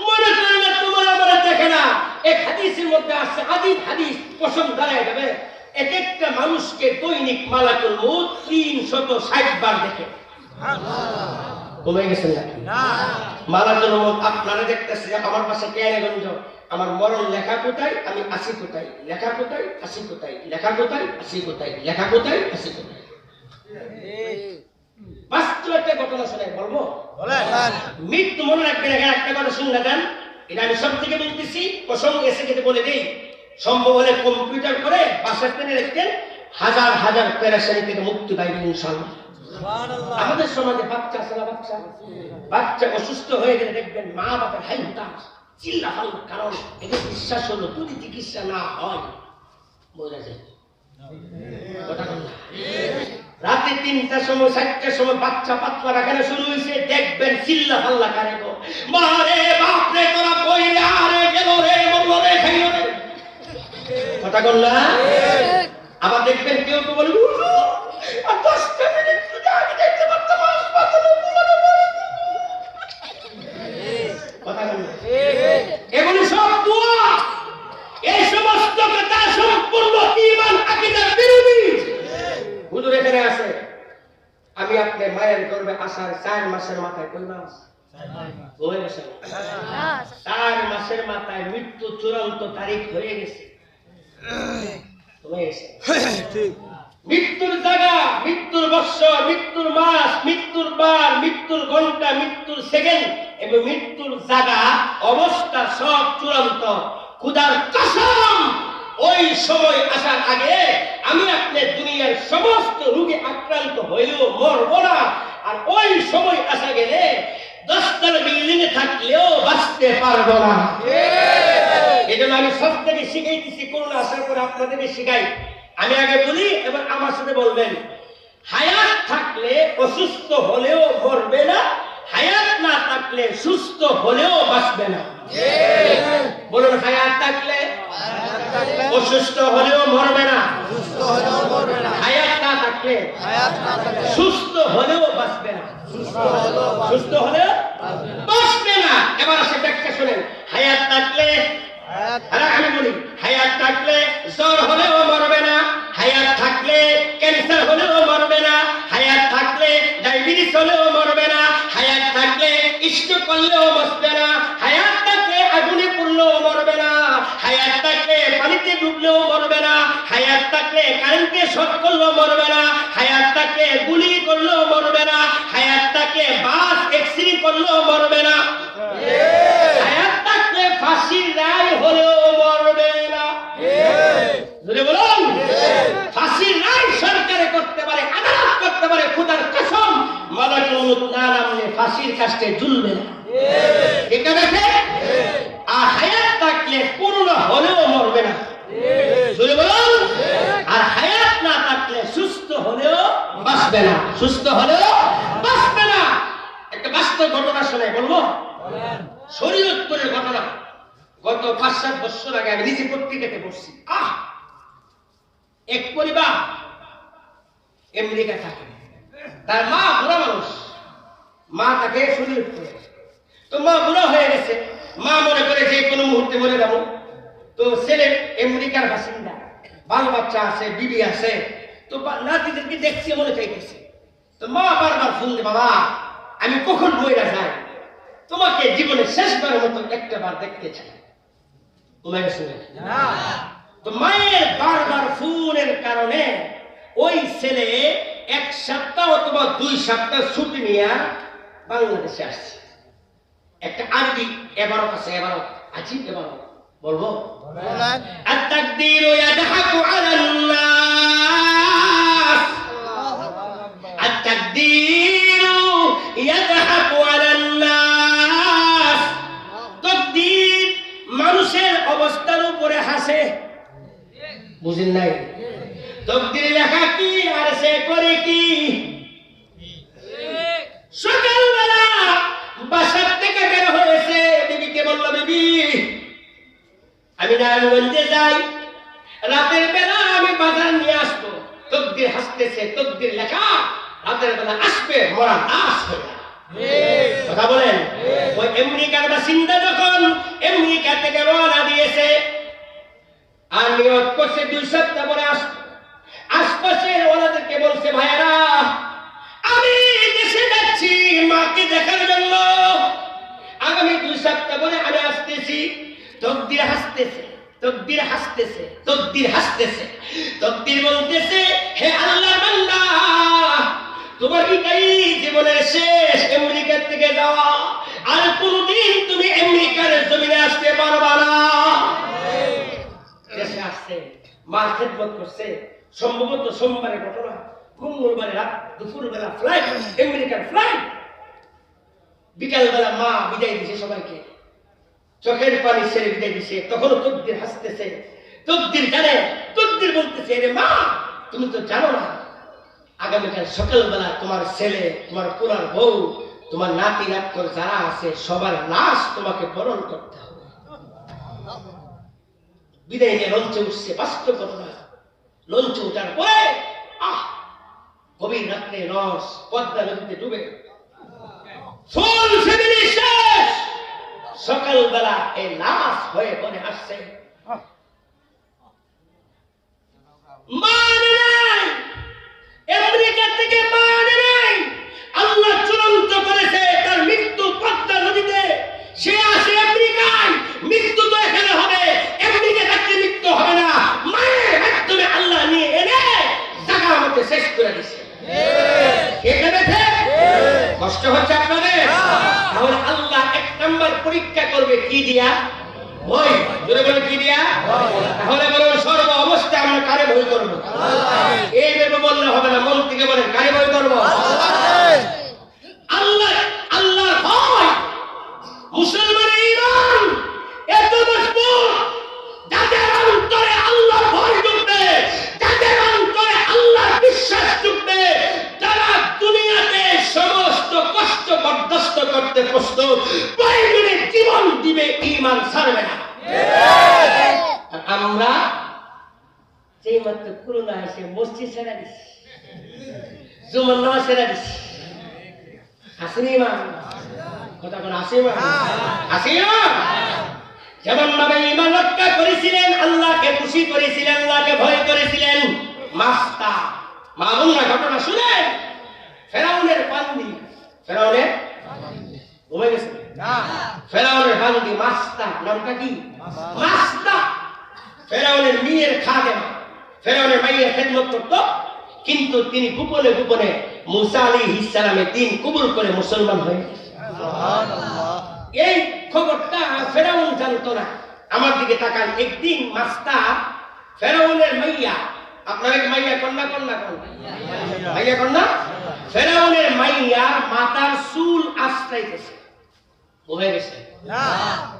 মনে করি না তোমার আমার দেখে না। এক হাদিসের মধ্যে আসছে, আদিব হাদিস পছন্দ দাঁড়ায় যাবে, এক একটা মানুষকে দৈনিক মালাকুল মউত 360 বার দেখে। কমে গেছেন নাকি? মালাকুল মউত আপনারা দেখতেছি আমার পাশে কেরানীগঞ্জ, আমার মরণ লেখা কোথায়, আমি আসি কোথায়, লেখা কোথায়, আসি কোথায়, লেখা কোথায়, আসি কোথায়, লেখা কোথায়, আসি কোথায়। বাস্তব একটা ঘটনা শোনাই বলবো। মৃত্যু মনে রাখবেন, এখানে একটা কথা শুনলে দেন, এটা আমি সব থেকে বলতেছি, প্রসঙ্গ এসে যেতে বলে দেই। সম্ভব হলে কম্পিউটার করে বাসার পেনে রাখতেন, হাজার হাজার পেরেশানি থেকে মুক্তি পাইবেন ইনশাআল্লাহ। আমাদের সমাজে বাচ্চা আছে না, বাচ্চা অসুস্থ হয়ে গেলে দেখবেন মা বাবার হাই হুতাশ চিল্লা ফাল্লা, কারণ এদের বিশ্বাস হলো যদি চিকিৎসা না হয় বোঝা যায়। রাতে 3টার সময় 4টার সময় বাচ্চা পাতলা রাখানো শুরু হয়েছে, দেখবেন চিল্লা ফাল্লা কারে গো, মা রে বাপ রে তোরা কইরে আরে গেল রে বলল রে খাইল রে, কথা বল না। আবার দেখবেন কেউ কেউ বলবে আর 10টা মিনিট শুধু আগে দেখতে পারতাম হাসপাতালে, কথা বল না। এগুলো সব দোয়া, এই সমস্ত কথা সম্পূর্ণ ঈমান আকীদার বিরোধী। হুজুর এখানে আছে, আমি আপনার মায়ের গর্ভে আসার 4 মাসের মাথায়, কই মাস? 4 মাসের মাথায় মৃত্যু চূড়ান্ত তারিখ হয়ে গেছে। মৃত্যুর জায়গা, মৃত্যুর বৎসর, মৃত্যুর মাস, মৃত্যুর বার, মৃত্যুর ঘন্টা, মৃত্যুর সেকেন্ড এবং মৃত্যুর জায়গা অবস্থা সব চূড়ান্ত। খোদার কসম, ওই সময় আসার আগে আমি আপনার দুনিয়ার সমস্ত রোগে আক্রান্ত হইলেও মরব না, আর ওই সময় আসা গেলে 10তলা বিল্ডিং এ থাকলেও বাঁচতে পারবো না। এই জন্য আমি সব থেকে শিখাইতেছি, করোনা আসার পরে আপনাদেরকে শিখাই। আমি আগে বলি, এবার আমার সাথে বলবেন। হায়াত থাকলে অসুস্থ হলেও মরবে না, হায়াত না থাকলে সুস্থ হলেও বাঁচবে না। বলুন, হায়াত থাকলে অসুস্থ হলেও মরবে না, হায়াত না থাকলে সুস্থ হলেও বাঁচবে না, সুস্থ হলেও বাঁচবে না। এবার আসে ব্যাখ্যা শুনেন। হায়াত থাকলে, আমি বলি, হায়াত থাকলে জ্বর হলেও মরবে না, হায়াত থাকলে ক্যান্সার হলেও মরবে না, হায়াত থাকলে ডায়াবেটিস হলেও মরবে না, হায়াত থাকলে স্ট্রোক করলেও বাঁচবে না, হায়াত থাকলে আগুনে পুড়লেও মরবে না, হায়াত থাকলে পানিতে ডুবলেও মরবে না, হায়াত থাকলে কারেন্টে শর্ট করলেও মরবে না, হায়াত থাকলে গুলি করলেও মরবে না, হায়াত থাকলে বাস অ্যাক্সিডেন্ট করলেও মরবে না, হায়াত থাকলে ফাঁসির রায় হলেও মরবে না। যদি বলুন, ফাঁসির রায় সরকারে করতে পারে, আদালত করতে পারে, খোদার কসম মালাকুল মউত না নামলে ফাঁসির কাস্টে ঝুলবে না। এটা দেখে, আর হায়াত থাকলে করোনা হলেও মরবে না। যদি বলুন, আর হায়াত না থাকলে সুস্থ হলেও বাঁচবে না, সুস্থ হলেও বাঁচবে না। একটা বাস্তব ঘটনা শুনে বলবো, শরীয়তপুরের ঘটনা। গত 5-7 বছর আগে আমি নিজে পত্রিকাতে পড়ছি, এক পরিবার আমেরিকা থাকে, তার মা বুড়া মানুষ, মা তাকে শরীর করে, তো মা বুড়া হয়ে গেছে, মা মনে করে যে কোনো মুহূর্তে মরে যাবো। তো ছেলে আমেরিকার বাসিন্দা, বাল বাচ্চা আছে, বিবি আছে, তো নাতিদেরকে দেখছে মনে চাইতেছে। তো মা বারবার ফোন দে, বাবা আমি কখন বইরা যাই, তোমাকে জীবনে শেষবারের মতো একটা বার দেখতে চাই। তো মায়ের বারবার ফোনের কারণে ওই ছেলে 1 সপ্তাহ অথবা 2 সপ্তাহ ছুটি নিয়ে বাংলাদেশে আসছে। একটা আরবি এবারত আছে, এবারত আজীব এবারত বলবো, আত-তাকদীরু ইয়াদহাকু আলান নাস, আত-তাকদীরু ইয়াদহাকু আলান নাস। তাকদীর মানুষের অবস্থার উপরে হাসে, বুঝেন নাই? তাকদীর লেখা কি আর সে করে কি? সকালবেলা বাসার থেকে বের হয়েছে, বিবিকে বলল, বিবি আমি নারায়ণগঞ্জে যাই, রাতের বেলা আমি বাজার নিয়ে আসবো। তাকদীর হাসতেছে, তাকদীর লেখা রাতের বেলা আসবে মরা লাশ হয়ে। কথা বলেন? ওই আমেরিকার বাসিন্দা যখন আমেরিকা থেকে রওনা দিয়েছে আর নিয়ত করছে 2 সপ্তাহ পরে আসবে, আশপাশের ওনাদেরকে বলছে, ভাইয়ারা আমি দেশে যাচ্ছি মাকে দেখার জন্য, আগামী 2 সপ্তাহ পরে আমি আসতেছি। তাকদীর হাসতেছে, তাকদীর হাসতেছে, তাকদীর হাসতেছে, তাকদীর বলতেছে, হে আল্লাহর বান্দা তোমার এটাই জীবনের শেষ আমেরিকা থেকে যাওয়া, আর কোনদিন তুমি আমেরিকার জমিনে আসতে পারবা না। দেশে আসছে, মার খেদমত করছে, সম্ভবত সোমবারের ঘটনা, মঙ্গলবারে রাত দুপুরবেলা ফ্লাইট, আমেরিকার ফ্লাইট। বিকালবেলা মা বিদায় দিছে সবাইকে, চোখের পানি ছেড়ে বিদায় দিছে। তখন তাকদীর হাসতেছে, তাকদীর জানে, তাকদীর বলতেছে, রে মা তুমি তো জানো না আগামীকাল সকালবেলা তোমার ছেলে, তোমার পুরার বউ, তোমার নাতি নাতকর যারা আছে সবার লাশ তোমাকে বরণ করতে হবে। বিদায় নিয়ে লঞ্চে উঠছে, বাস্তব ঘটনা। লঞ্চে উঠার পরে গভীর রাত্রে লঞ্চ পদ্মা নদীতে ডুবে ফুল ফ্যামিলি শেষ। সকালবেলা এই লাশ হয়ে বনে আসছে, মানে নাই আমেরিকা থেকে, মানে নাই আল্লাহ চূড়ান্ত করেছে তার মৃত্যু পদ্মা নদীতে। সে আসে আমেরিকায়, মৃত্যু তো এখানে হবে, আমেরিকা থাকতে মৃত্যু হবে না, মায়ের মাধ্যমে আল্লাহ নিয়ে এনে জায়গা মতো শেষ করে দিছে। কে ভেবেছে? কষ্ট হচ্ছে আপনাদের? তাহলে আল্লাহ 1 নম্বর পরীক্ষা করবে কি দিয়া? ভয়। জোরে বলে কি দিয়া? তাহলে বলুন সর্ব অবস্থায় আমরা কারে ভয় করব? এই ভেবে বললে হবে না, মন থেকে বলেন কারে ভয় করব? আল্লাহ। আল্লাহ ভয় মুসলমানের ঈমান এত মজবুত, যাদের অন্তরে আল্লাহর ভয় ঢুকবে, যাদের অন্তরে আল্লাহর বিশ্বাস ঢুকবে, তারা দুনিয়াতে সমস্ত কষ্ট বরদাস্ত করতে প্রস্তুত, প্রয়োজনে জীবন দিবে, ঈমান ছাড়বে না। আমরা যেই মাত্র করোনা এসে মসজিদ ছেড়ে দিচ্ছি, জুমার নামাজ ছেড়ে দিচ্ছি, আসেনি ইমান? কথা বলে আসে ইমান? আসে ইমান? যেমন ভাবে ঈমান রক্ষা করেছিলেন, আল্লাহকে খুশি করেছিলেন, আল্লাহকে ভয় করেছিলেন, মাস্তা মামুনরা ঘটনা শুনেন। ফেরাউনের বান্দি, ফেরাউনের ঘুমে গেছে না, ফেরাউনের বান্দি মাস্তা, নামটা কি? মাস্তা। ফেরাউনের মেয়ের খাদেমা, ফেরাউনের মাইয়ের খেদমত করত, কিন্তু তিনি গোপনে গোপনে মুসা আলাইহিস সালামের দিন কবুল করে মুসলমান হয়ে গেছে। সুবহানাল্লাহ। এই খবরটা ফেরাউন জানতো না। আমার দিকে তাকান, একদিন মাস্তা ফেরাউনের মাইয়া, আপনারা কি মাইয়া কন্যা কন্যা কন্যা মাইয়া কন্যা? ফেরাউনের মাইয়া মাথার চুল আশ্রাইতেছে, বুঝে গেছে না?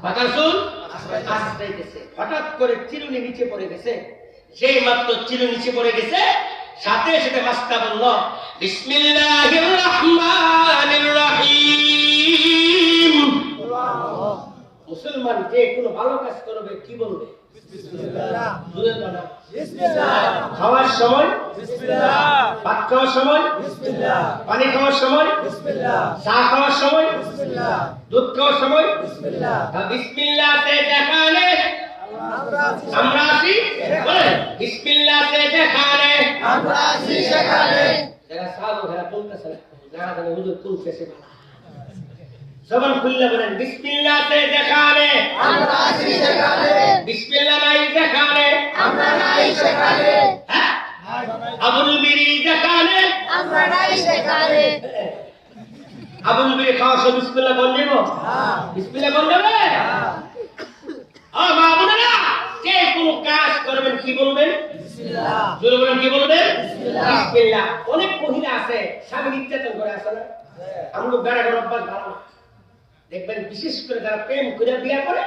মাথার চুল আশ্রাইতেছে, হঠাৎ করে চিরুনি নিচে পড়ে গেছে। যেই মাত্র চিরুনি নিচে পড়ে গেছে, সাথে সাথে মাস্তা বলল, বিসমিল্লাহির রাহমানির রাহিম। মুসলমান যে কোনো ভালো কাজ করবে কি বলবে? বিসমিল্লাহ। জোরে বলো বিসমিল্লাহ। খাওয়ার সময় বিসমিল্লাহ, ভাত খাওয়ার সময় বিসমিল্লাহ, পানি খাওয়ার সময় বিসমিল্লাহ, চা খাওয়ার সময় বিসমিল্লাহ, দুধ খাওয়ার সময় বিসমিল্লাহ। বিসমিল্লাহ से দেখানে আমরা আসি, বলেন বিসমিল্লাহ से দেখানে আমরা আসি সেখানে। যারা সাধু যারা বলতেছে না জানে হুজুর কোন শেষে বলা জবান খুললে বলেন বিসমিল্লাহ से দেখানে আমরা আসি সেখানে। বিসমিল্লাহ নাই দেখানে আমরা নাই সেখানে। হ্যাঁ আবুল বিরি দেখানে আমরা নাই সেখানে। আবুল বিরি খাওয়া সব বিসমিল্লাহ বল দেব। হ্যাঁ বিসমিল্লাহ বল দেবে। হ্যাঁ মা বোনেরা যে কোনো কাজ করবেন কি বলবেন? বিসমিল্লাহ। জোরে বলেন কি বলবেন? বিসমিল্লাহ। বিসমিল্লাহ। অনেক মহিলা আছে স্বামী নির্যাতন করে আছে না, আমগো বেড়া করে অভ্যাস ভালো না। দেখবেন বিশেষ করে যারা প্রেম করে বিয়ে করে,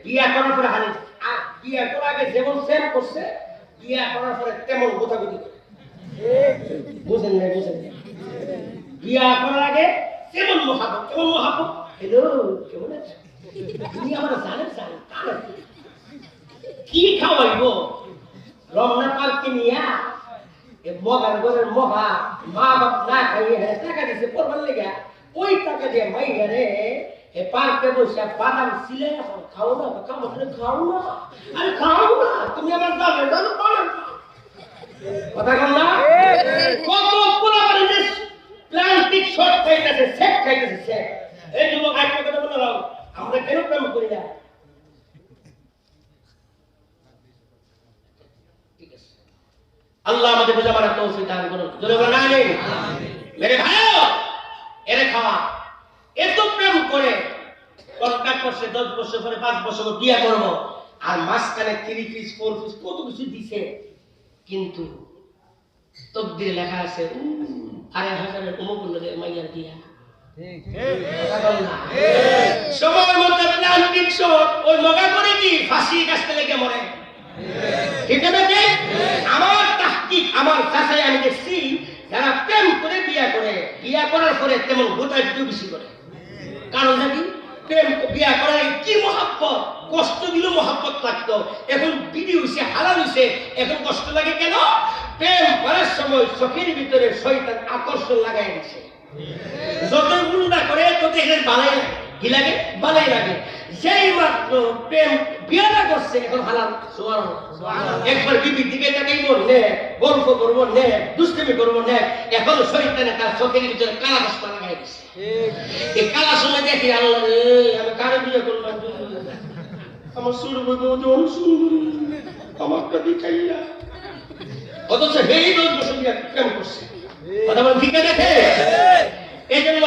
বিয়ে করার পরে হানি আর বিয়ে করার আগে যেমন প্রেম করছে বিয়ে করার পরে তেমন গোতাগুতি করে। বুঝেন না? বুঝেন না? বিয়ে করার আগে তেমন মহাব্বত, কেমন মহাব্বত, হ্যালো কেমন আছে, তুমি আমার জানেন জানেন জানেন কি খাওয়াইব রমনা পালকে নিয়া মগার ঘরের মহা মা বাপ না খাইয়ে টাকা দিছে পড়বার লেগে ওই টাকা দিয়ে মাইয়া রে পার্কে বসে বাদাম ছিলে খাও না খাও না আরে খাও না তুমি আমার জানেন জানো পারেন কথা কম না। কত পুরা মানে প্লান্টিক শট খাইতেছে সেট খাইতেছে সেট। এই যুবক আজকে কথা বলে আমরা কেন প্রেম করি না? আল্লাহ আমাদের বোঝাবার তৌফিক দান করুন। জোরে বলেন আমিন। মেরে ভাইও এরে খাওয়া এত প্রেম করে কন্ট্রাক্ট করছে 10 বছর পরে 5 বছর পরে বিয়ে করব আর মাসখানে 3 পিস 4 পিস কত কিছু দিছে, কিন্তু তকদিরে লেখা আছে 5,000 কম করলে মাইয়ার দিয়া সময় মতো প্লান্টিক শট ওই মগা করে কি ফাঁসি কাটতে লেগে মরে। ঠিক আছে? আমার তাহকিক আমার চাচাই আমি দেখছি যারা প্রেম করে বিয়ে করে বিয়ে করার পরে তেমন গোটায় একটু বেশি করে। কারণ নাকি প্রেম বিয়ে করার কি মহাব্বত, কষ্ট দিল মহাব্বত লাগতো, এখন বিধি হইছে হালাল হইছে এখন কষ্ট লাগে কেন? প্রেম করার সময় চোখের ভিতরে শয়তান আকর্ষণ লাগাই দিছে। যত গুন্ডা করে তত এখানে বালাই লাগে, কি লাগে? বালাই লাগে। যেই মাত্র প্রেম বিয়েটা করছে এখন হালাল সুবহানাল্লাহ। একবার বিবির দিকে তাকাইব নে, গল্প করব নে, দুষ্টামি করব নে, এখন শয়তানে তার চোখের ভিতরে কালা দশটা লাগাই দিছে। এই কালা সময় দেখি আল্লাহ রে আমি কারে বিয়ে করলাম, আমার সুর বইব জন সুন্দর আমারটা দেখাইয়া, অথচ হেই 10 বছর বিয়ে প্রেম করছে। কথা বলেন ঠিক আছে? এই জন্য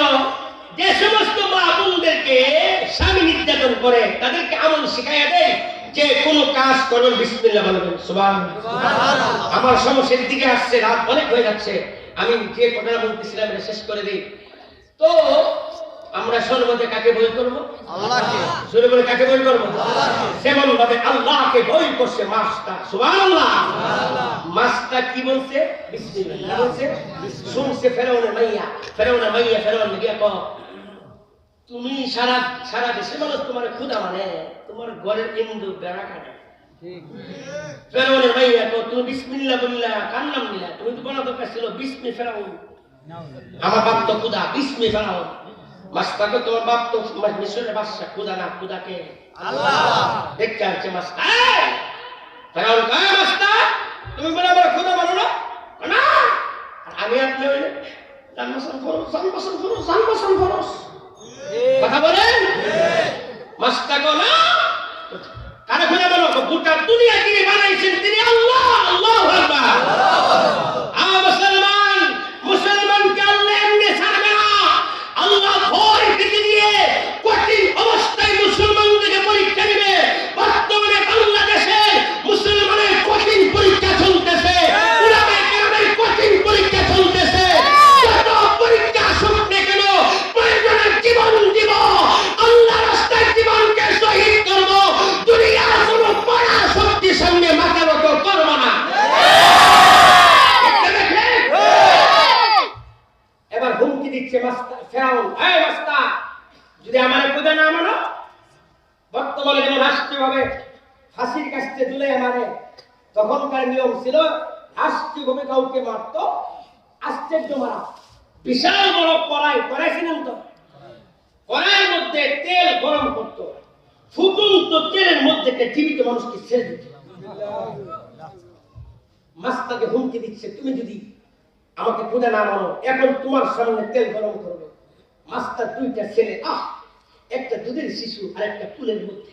যে সমস্ত মা বোনদেরকে স্বামী নির্যাতন করে তাদেরকে আমল শিখাইয়া দেয় যে কোনো কাজ করবেন বিসমিল্লাহ বলবেন সুবহানাল্লাহ। আমার সমস্যার দিকে আসছে, রাত অনেক হয়ে যাচ্ছে, আমি যে কথাটা বলতেছিলাম এটা শেষ করে দিই। তো আমরা সর্বদা কাকে ভয় করবো? আল্লাহকে। জোরে বলে কাকে ভয় করবো? আল্লাহকে। যেমন ভাবে আল্লাহকে ভয় করছে মাছটা, সুবহানাল্লাহ। মাছটা কি বলছে? বিসমিল্লাহ বলছে। শুনছে ফেরাউনের মাইয়া, ফেরাউন গিয়া কও তুমি সারা দেশে মানুষ তোমার ক্ষুধা মানে তোমার ঘরের ইন্দু বেড়া কাটে। ফেরাউনের মাইয়া কও তুমি বিসমিল্লাহ বললা কার নাম নিলা? তুমি তো বলা দরকার ছিল বিসমি ফেরাউন, আমার বাপ তো ক্ষুধা, বিসমি ফেরাউন। মাছটাকে তোমার বাপ তো মিশরের বাদশা, ক্ষুধা না, ক্ষুধাকে আল্লাহ দেখতে আসছে মাছটা। ফেরাউন কয় মাছটা তুমি বলে আমার ক্ষুধা মানো না? না আমি আপনি হইলে জানবাসন ফরস কথা বলেন। মাছটা কো না কারে খুঁজে বলো গোটা দুনিয়া যিনি বানাইছেন তিনি আল্লাহ। আল্লাহু আকবার। মুসলমানকে আল্লাহ এমনি ছাড়বে না। আল্লাহ ভয় ভীতি দিয়ে কঠিন অবস্থায় মুসলমানদেরকে পরীক্ষা দিবে। বর্তমানে বাংলাদেশে মুসলমানের কঠিন পরীক্ষা চলতেছে, উলামায়ে কেরামের কঠিন পরীক্ষা চলতেছে। যত পরীক্ষা আসুক না কেন প্রয়োজনে জীবন দিব, আল্লাহ রাস্তায় জীবনকে শহীদ করব। দুনিয়ার কোনো বড় শক্তি সামনে বর্তমানে যেমন রাষ্ট্রীয়ভাবে ফাঁসির কাছে ঝুলে মারে, তখনকার নিয়ম ছিল রাষ্ট্রীয়ভাবে কাউকে মারতো আশ্চর্য মারা। বিশাল বড় কড়াইছিলেন তো, কড়াইয়ের মধ্যে তেল গরম করতো, ফুটন্ত তেলের মধ্যে জীবিত মানুষকে ছেড়ে দিত। মাস্টারকে হুমকি দিচ্ছে, তুমি যদি আমাকে খুঁজে না মানো, এখন তোমার সামনে তেল গরম করবো। মাস্টার দুইটা ছেলে, একটা দুধের শিশু আর একটা ফুলের মধ্যে,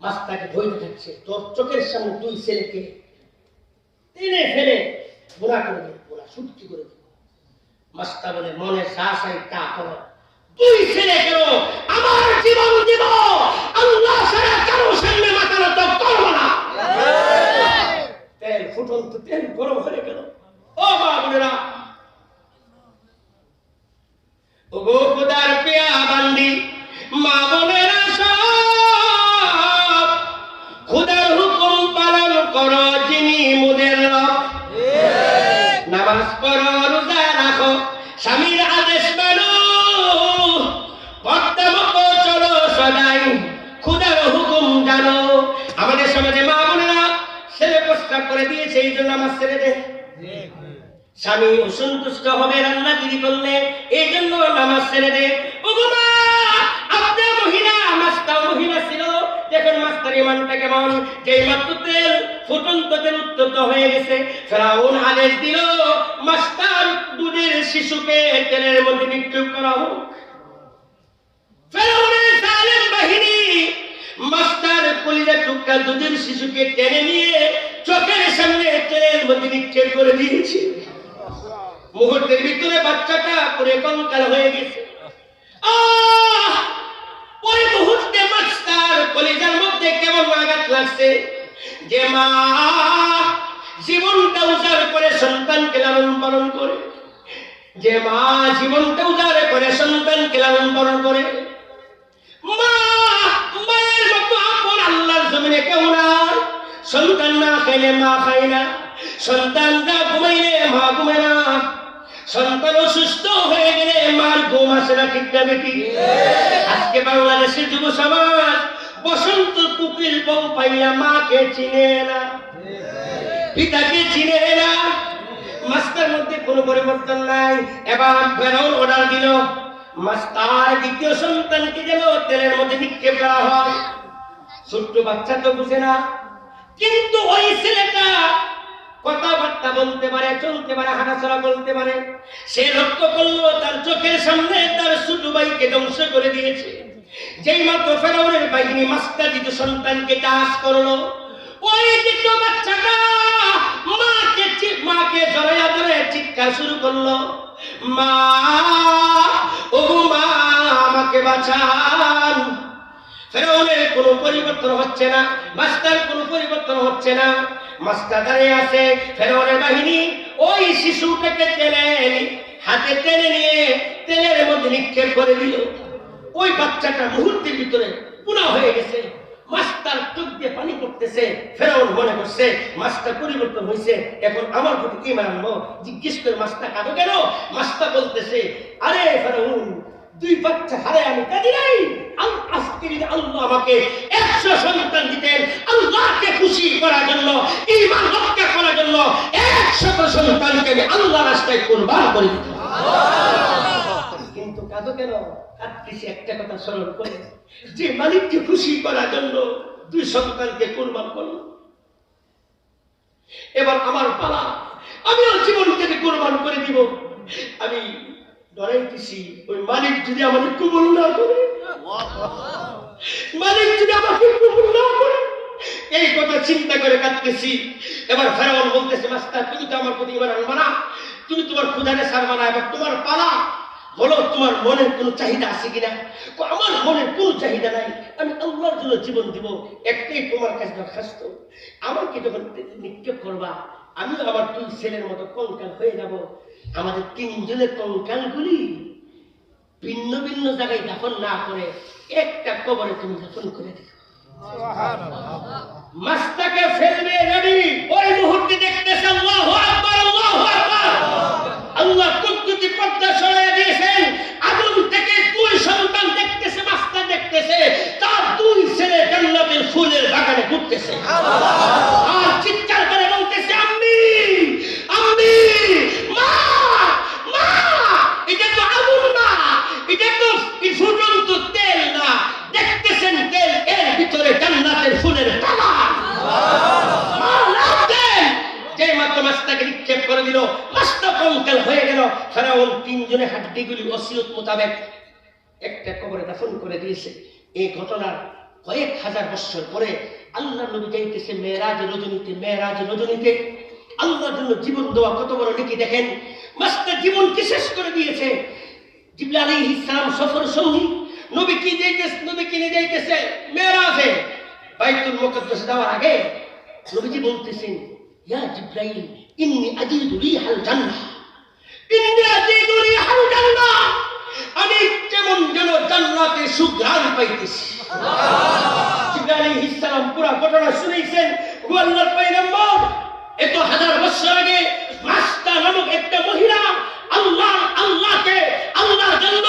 মাস্টারকে ধরে থাকছে, তোর চোখের সামনে দুই ছেলেকে টেনে ফেলে বোনা করে দেব, বোনা সুটকি করে দেব। মাস্টার বলে, মনে সাহসাই তা করো, দুই ছেলে কেন আমার জীবন দিব, আল্লাহ ছাড়া কারো সামনে মাথা নত করবো না। তেল ফুটন্ত তেল গরম হয়ে গেল। ও মা বোনেরা, ও গো খোদার পেয়া বান্দি মা বোনেরা, সব খোদার হুকুম পালন করো যিনি মোদের রব। নামাজ পড়ো, রোজা রাখো, স্বামীর আদেশ মানো, পর্দা মতো চলো সদাই, খোদার হুকুম জানো। আমাদের সমাজে মা বোনেরা ছেলে প্রস্তাব করে দিয়েছে, এই জন্য নামাজ ছেড়ে দে। স্বামী অসন্তুষ্ট হবে রান্নাগিরি করলে, এই জন্য নামাজ ছেড়ে দে। ও বাবা, আপনার মহিলা মাস্টার মহিলা ছিল, দেখুন মাস্টার ইমানটা কেমন, যে মাত্র তেল ফুটন্ত তেল উত্তপ্ত হয়ে গেছে, ফেরাউন আদেশ দিল মাস্টার দুধের শিশুকে তেলের মধ্যে নিক্ষেপ করা হোক। ফেরাউনের জালেম বাহিনী মাস্টার কলিজা টুকরা দুধের শিশুকে টেনে নিয়ে চোখের সামনে তেলের মধ্যে নিক্ষেপ করে দিয়েছে। মুহূর্তের ভিতরে বাচ্চাটা পুরে কঙ্কাল হয়ে গেছে। ওই মুহূর্তে মাস্টার কলিজার মধ্যে কেমন আঘাত লাগছে, যে মা জীবনটা উজাড় করে সন্তানকে লালন পালন করে, যে মা জীবনটা উজাড় করে সন্তানকে লালন পালন করে, মায়ের মতো আপন আল্লাহর জমিনে কেউ না। সন্তান না খাইলে মা খায় না, সন্তান না ঘুমাইলে মা ঘুমায় না, সন্তান অসুস্থ হয়ে গেলে মার ঘুম আসে না। ঠিক না বেটি? আজকে বাংলাদেশের যুব সমাজ বসন্ত কুকিল বউ পাইয়া মাকে চিনে না, পিতাকে চিনে না। মাস্টার মধ্যে কোনো পরিবর্তন নাই। এবার ফেরাউন অর্ডার দিল মাস্টার দ্বিতীয় সন্তানকে যেন তেলের মধ্যে নিক্ষেপ করা হয়। ছোট্ট বাচ্চা তো বুঝে না, কিন্তু ওই ছেলেটা কথাবার্তা বলতে পারে, চলতে পারে, হাঁটাচলা করতে পারে। সে লক্ষ্য করলো তার চোখের সামনে তার ছোট ভাইকে ধ্বংস করে দিয়েছে। যেই মাত্র ফেরাউনের বাহিনী মাস্টার দ্বিতীয় সন্তানকে চাষ করলো, ওই দ্বিতীয় বাচ্চাটা মাকে জড়াইয়া ধরে চিৎকার শুরু করলো, মা, ও মা, আমাকে বাঁচান। ফেরাউনের কোনো পরিবর্তন হচ্ছে না, মাস্টার কোনো পরিবর্তন হচ্ছে না। মাস্টার দাঁড়িয়ে আছে, ফেরাউনের বাহিনী ওই শিশুটাকে হাতে টেনে নিয়ে তেলের মধ্যে নিক্ষেপ করে দিল। ওই বাচ্চাটা মুহূর্তের ভিতরে পুনা হয়ে গেছে। মাস্টার চোখ দিয়ে পানি পড়তেছে। ফেরাউন মনে করছে মাস্টার পরিবর্তন হয়েছে, এখন আমার প্রতি কি মানবো। জিজ্ঞেস করে মাস্টার কাঁদো কেন? মাস্টার বলতেছে, আরে ফেরাউন, দুই বাচ্চা হারে আমি কাঁদি নাই। আজকে যদি আল্লাহ আমাকে 100 সন্তান দিতেন, আল্লাহকে খুশি করার জন্য, ঈমান রক্ষা করার জন্য 100 সন্তানকে আমি আল্লাহ রাস্তায় কুরবান করে দিতাম। কিন্তু কাঁদো কেন? কাঁদতেছি একটা কথা স্মরণ করে, যে মালিককে খুশি করার জন্য 2 সন্তানকে কুরবান করলো। এবার আমার পালা, আমিও জীবনটাকে কুরবান করে দিব। আমি ডরাইতেছি, ওই মালিক যদি আমাকে কবুল না করে, মালিক যদি আমাকে কবুল না করে, এই কথা চিন্তা করে কাঁদতেছি। এবার ফেরাউন বলতেছে, মাস্টার তুমি তো আমার প্রতি ঈমান আনবা না, তুমি তোমার খুদারে ছাড়বা না, এবার তোমার পালা, বলো তোমার মনের কোনো চাহিদা আছে কিনা। আমার মনের কোনো চাহিদা নাই, আমি আল্লাহর জন্য জীবন দিব। একটাই তোমার কাছে দরখাস্ত, আমাকে যখন নিক্ষেপ করবা, আমিও আমার 2 ছেলের মতো কঙ্কাল হয়ে যাব। আমাদের 3 জনের কঙ্কালগুলি ভিন্ন ভিন্ন জায়গায় দাফন না করে একটা কবরে তুমি দাফন করে দিও। মাস্টারকে ফেলবে রেডি, ওই মুহূর্তে দেখতেছে আল্লাহু আকবার, আল্লাহু আকবার। আল্লাহ কুদরতি পর্দা সরাইয়া দিয়েছেন। আগুন থেকে 2 সন্তান দেখতেছে, মাস্টার দেখতেছে, তার 2 ফুলের বাগানে ঘুরতেছে আর চিৎকার করে বলতেছে আম্মি আম্মি মা মা, এটা তো আগুন না, এটা তো ফুটন্ত তেল না, দেখতেছেন তেল, এর ভিতরে জান্নাতের ফুলের বাগান। মা লাফ দেন, যে মাত্র মাছটাকে নিক্ষেপ করে দিল, মাছটা কঙ্কাল হয়ে গেল। ফেরাউন তিনজনে হাড্ডিগুলি ওসিয়ত মোতাবেক একটা কবরে দাফন করে দিয়েছে। এই ঘটনার কয়েক হাজার বছর পরে আল্লাহ নবী যাইতেছে মেরাজ রজনীতে আল্লাহর জন্য জীবন দেওয়া কত বড় নেকি দেখেন। মাছটা জীবনকে শেষ করে দিয়েছে। জিবরিল আলাইহিস সালাম সফর সঙ্গী নবী কি নিয়ে যাইতেছে মেরাজে বাইতুল মুকাদ্দাসে যাওয়ার আগে নবীজি বলতেছেন, ইয়া জিবরাইল ইন্নী আজিদু রিহাল জান্নাহ, আমি কেমন যেন জান্নাতে সুঘ্রাণ পাইতেছি। জিবরাইল আলাইহিস সালাম পুরো ঘটনা শুনেছেন। ও আল্লাহর পয়গম্বর, এত হাজার বছর আগে মাস্তা নামক একটা মহিলা আল্লাহর জন্য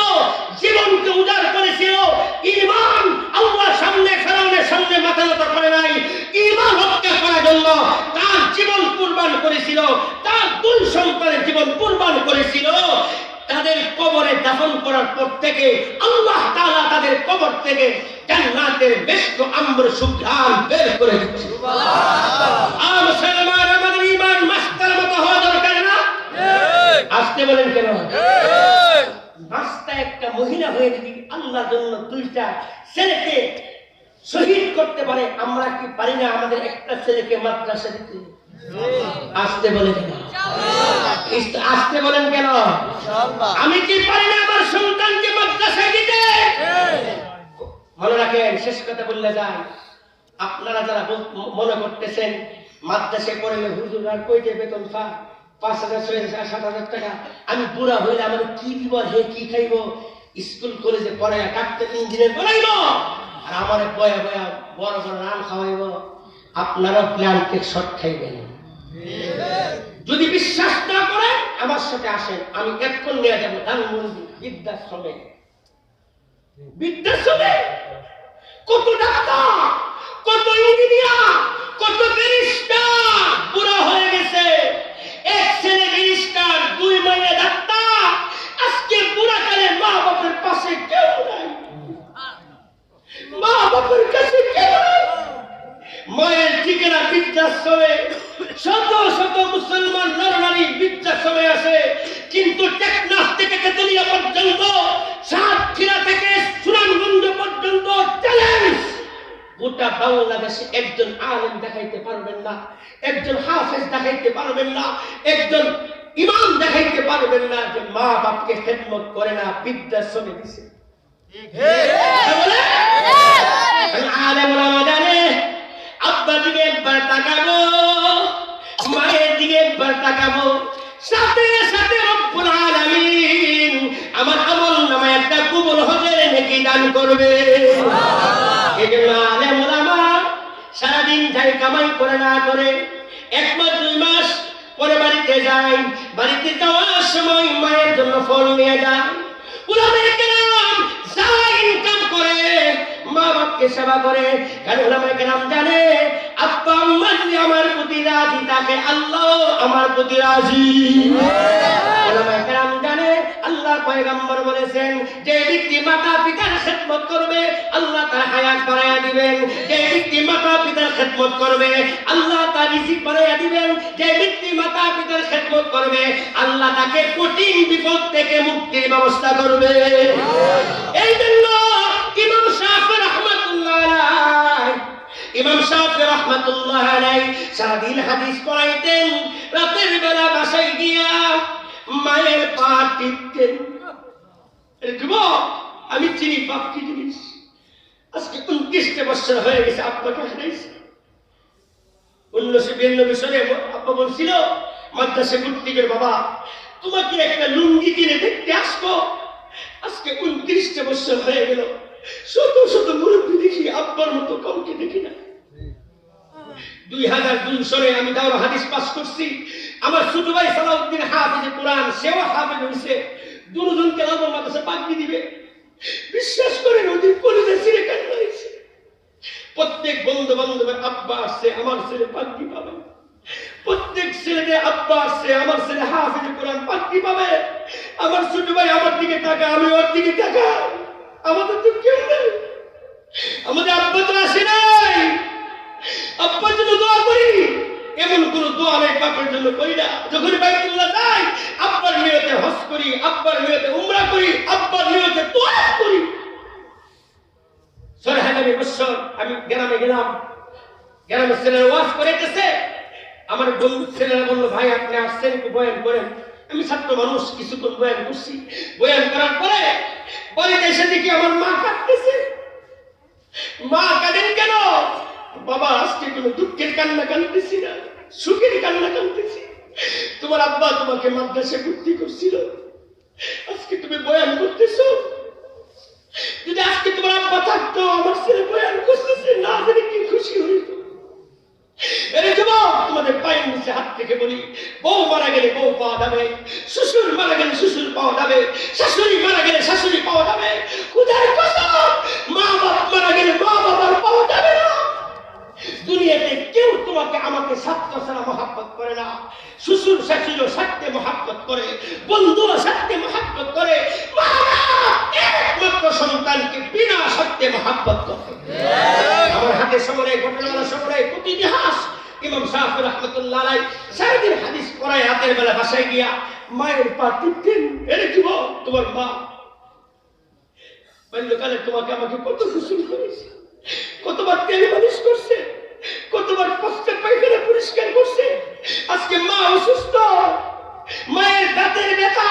জীবনকে উজাড় করেছিল। ঈমান আল্লাহর সামনে, ফেরাউনের সামনে মাথা নত করে নাই। ঈমান রক্ষা করার জন্য তার জীবন কুরবান করেছিল, তার দুই সন্তানের জীবন কুরবান করেছিল। তাদের কবরে দাফন করার পর থেকে আল্লাহ তাআলা তাদের কবর থেকে জান্নাতের মিষ্টি আম্র সুঘ্রাণ বের করে দিচ্ছে। সুবহানাল্লাহ। আর মুসলমান, আমাদের ঈমান মাস্তার মতো হওয়া দরকার না? আসতে বলেন কেন? মাস্তা একটা মহিলা হয়ে যদি আল্লাহর জন্য দুইটা ছেলেকে শহীদ করতে পারে, আমরা কি পারি না আমাদের একটা ছেলেকে মাদ্রাসা দিতে? আসতে বলেন কেন? আসতে বলেন কেন? আমি কি পারি না আমার সন্তানকে মাদ্রাসায় দিতে? মনে রাখেন, শেষ কথা বললে যায়, আপনারা যারা মনে করতেছেন মাদ্রাসায় পড়লে হুজুর আর কই যে বেতন পায় 5,000, 6,000, 7,000 টাকা, আমি বুড়া হইলে আমার কি দিব, হে কি খাইব, স্কুল কলেজে পড়ে ডাক্তার ইঞ্জিনিয়ার বানাইব আর আমার বয়া বয়া বড় বড় নাম খাওয়াইব, আপনারা প্ল্যান্টের শট খাইবেন। যদি বিশ্বাস না করেন আমার সাথে আসেন, আমি এখন নিয়ে যাবো ধানমন্ডি বৃদ্ধাশ্রমে কত ডাক্তার, কত ইঞ্জিনিয়ার, কত ব্যারিস্টার পুরো হয়ে গেছে। এক ছেলে ব্যারিস্টার, 2 মাইয়া ডাক্তার, আজকে পুরা কালে মা বাপের পাশে কেউ নাই, মা বাপের কাছে কেউ নাই। মায়ের ঠিকানা বৃদ্ধাশ্রমে। শত শত মুসলমান নরনারী বৃদ্ধাশ্রমে আসে, কিন্তু টেকনাফ থেকে তেতুলিয়া পর্যন্ত, সাতক্ষীরা থেকে সুনামগঞ্জ পর্যন্ত চ্যালেঞ্জ, গোটা বাংলাদেশে একজন আলেম দেখাইতে পারবেন না, একজন হাফেজ দেখাইতে পারবেন না, একজন ইমাম দেখাইতে পারবেন না যে মা বাপকে খেদমত করে না, বৃদ্ধাশ্রমে দিছে। আলেম ওলামা জানে আব্বার দিকে একবার তাকাবো, মায়ের দিকে একবার তাকাবো, সাথে সাথে রব্বুল আলামিন আমার আমল নামায় একটা কবুল হজের নেকি দান করবে। এজন্য আলেম ওলামা সারাদিন যাই কামাই করে না করে 1 মাস 2 মাস পরে বাড়িতে যায়, বাড়িতে যাওয়ার সময় মায়ের জন্য ফল নিয়ে যায়। উলামায়ে কেরাম যা ইনকাম করে মা বাপকে সেবা করে, কারণ উলামায়ে কেরাম জানে আব্বা আম্মা যদি আমার প্রতি রাজি থাকে আল্লাহ আমার প্রতি রাজি। উলামায়ে কেরাম জানে আল্লাহর পয়গম্বর বলেছেন যে ব্যক্তি মাতা পিতার খেদমত করবে আল্লাহ তার হায়াত বাড়ায়া দিবেন, যে ব্যক্তি মাতা পিতার খেদমত করবে আল্লাহ তার রিজিক বাড়ায়া দিবেন, যে ব্যক্তি মাতা পিতার খেদমত করবে আল্লাহ তাকে কঠিন বিপদ থেকে মুক্তির ব্যবস্থা করবে। এই জন্য ইমাম শাফিঈ রাহমাতুল্লাহ আলাইহি সারাদিন হাদিস পড়াইতেন, রাতের বেলা বাসায় গিয়া মায়ের পা টিপতেন। যুবক, আমি চিনি বাপ কি জিনিস। আজকে 29 বছর হয়ে গেছে আব্বাকে হারাইছি। 1992 সালে আব্বা বলছিল মাদ্রাসা ঘুরতে গিয়ে, বাবা তোমাকে একটা লুঙ্গি কিনে দেখতে আসবো। আজকে 29 বছর হয়ে গেল, শত শত মুরব্বী দেখি, আব্বার মতো কাউকে দেখি না। 2002 সালে আমি দাওরা হাদিস পাস করছি। আমার ছোট ভাই সালাউদ্দিন হাফেজে কোরআন, সেও হাফেজ হইছে। দুজনকে আমার মাদ্রাসা পাগড়ি দিবে। বিশ্বাস করেন ওদের কলেজে ছিঁড়ে কান্না হয়েছে। প্রত্যেক বন্ধু বান্ধবের আব্বা আসছে, আমার ছেলে পাগড়ি পাবে। প্রত্যেক ছেলেদের আব্বা আসছে, আমার ছেলে হাফেজ কোরআন পাগড়ি পাবে। আমার ছোট ভাই আমার দিকে তাকায়, আমি ওর দিকে তাকাই। আমাদের তো কেউ নেই, আমাদের আব্বা তো আসে নাই। আব্বার জন্য দোয়া করি, এমন কোন দোয়া নেই বাপের জন্য করি না। যখন বাইতুল্লাহ যাই, আব্বার নিয়তে হজ করি, আব্বার নিয়তে উমরা করি, আব্বার নিয়তে তোয়াফ করি। সরহাগামী বছর আমি গ্রামে গেলাম, গ্রামের ছেলেরা ওয়াজ করেছে। আমার বন্ধু ছেলেরা বললো, ভাই আপনি আসছেন, একটু বয়ান করেন। আমি ছাত্র মানুষ, কিছুক্ষণ বয়ান করছি। বয়ান করার পরে বাড়িতে এসে দেখি আমার মা কাঁদতেছে। মা কাঁদেন কেন? বাবা আজকে কোনো দুঃখের কান্না কাঁদতেছি না, সুখের কান্না কাঁদতেছি। তোমার আব্বা তোমাকে মাদ্রাসায় ভর্তি করছিল, আজকে তুমি বয়ান করতেছো। যদি আজকে তোমার আব্বা থাকতো, আমার ছেলে বয়ান করতেছে, না জানি কি খুশি হইতো। এরে যুবক, তোমাদের পায়ের নিচে হাত থেকে বলি, বউ মারা গেলে বউ পাওয়া যাবে, শ্বশুর মারা গেলে শ্বশুর পাওয়া যাবে, শাশুড়ি মারা গেলে শাশুড়ি পাওয়া যাবে। কোথায় কসম, মা বাপ মারা গেলে মা বাবার পাওয়া যাবে না। দুনিয়াতে কেউ তোমাকে আমাকে স্বার্থ ছাড়া মহাব্বত করে না। শ্বশুর শাশুড়িও স্বার্থে মহাব্বত করে, বন্ধুরা স্বার্থে মহাব্বত করে, মা একমাত্র সন্তানকে বিনা স্বার্থে মহাব্বত করে। আমার হাতে সমরে ঘটনা সমরে প্রতি ইতিহাস ইমাম শাফি রাহমাতুল্লাহ আলাইহি সারাদিন হাদিস পড়ায়, রাতের বেলা বাসায় গিয়া মায়ের পা টিপতেন। এরে কি বল, তোমার মা বাল্যকালে তোমাকে আমাকে কত গোসল করেছে, কতবার তেল মালিশ করছে, কতবার প্রস্তাব পায়খানা পরিষ্কার করছে। আজকে মা অসুস্থ, মায়ের দাঁতের ব্যথা,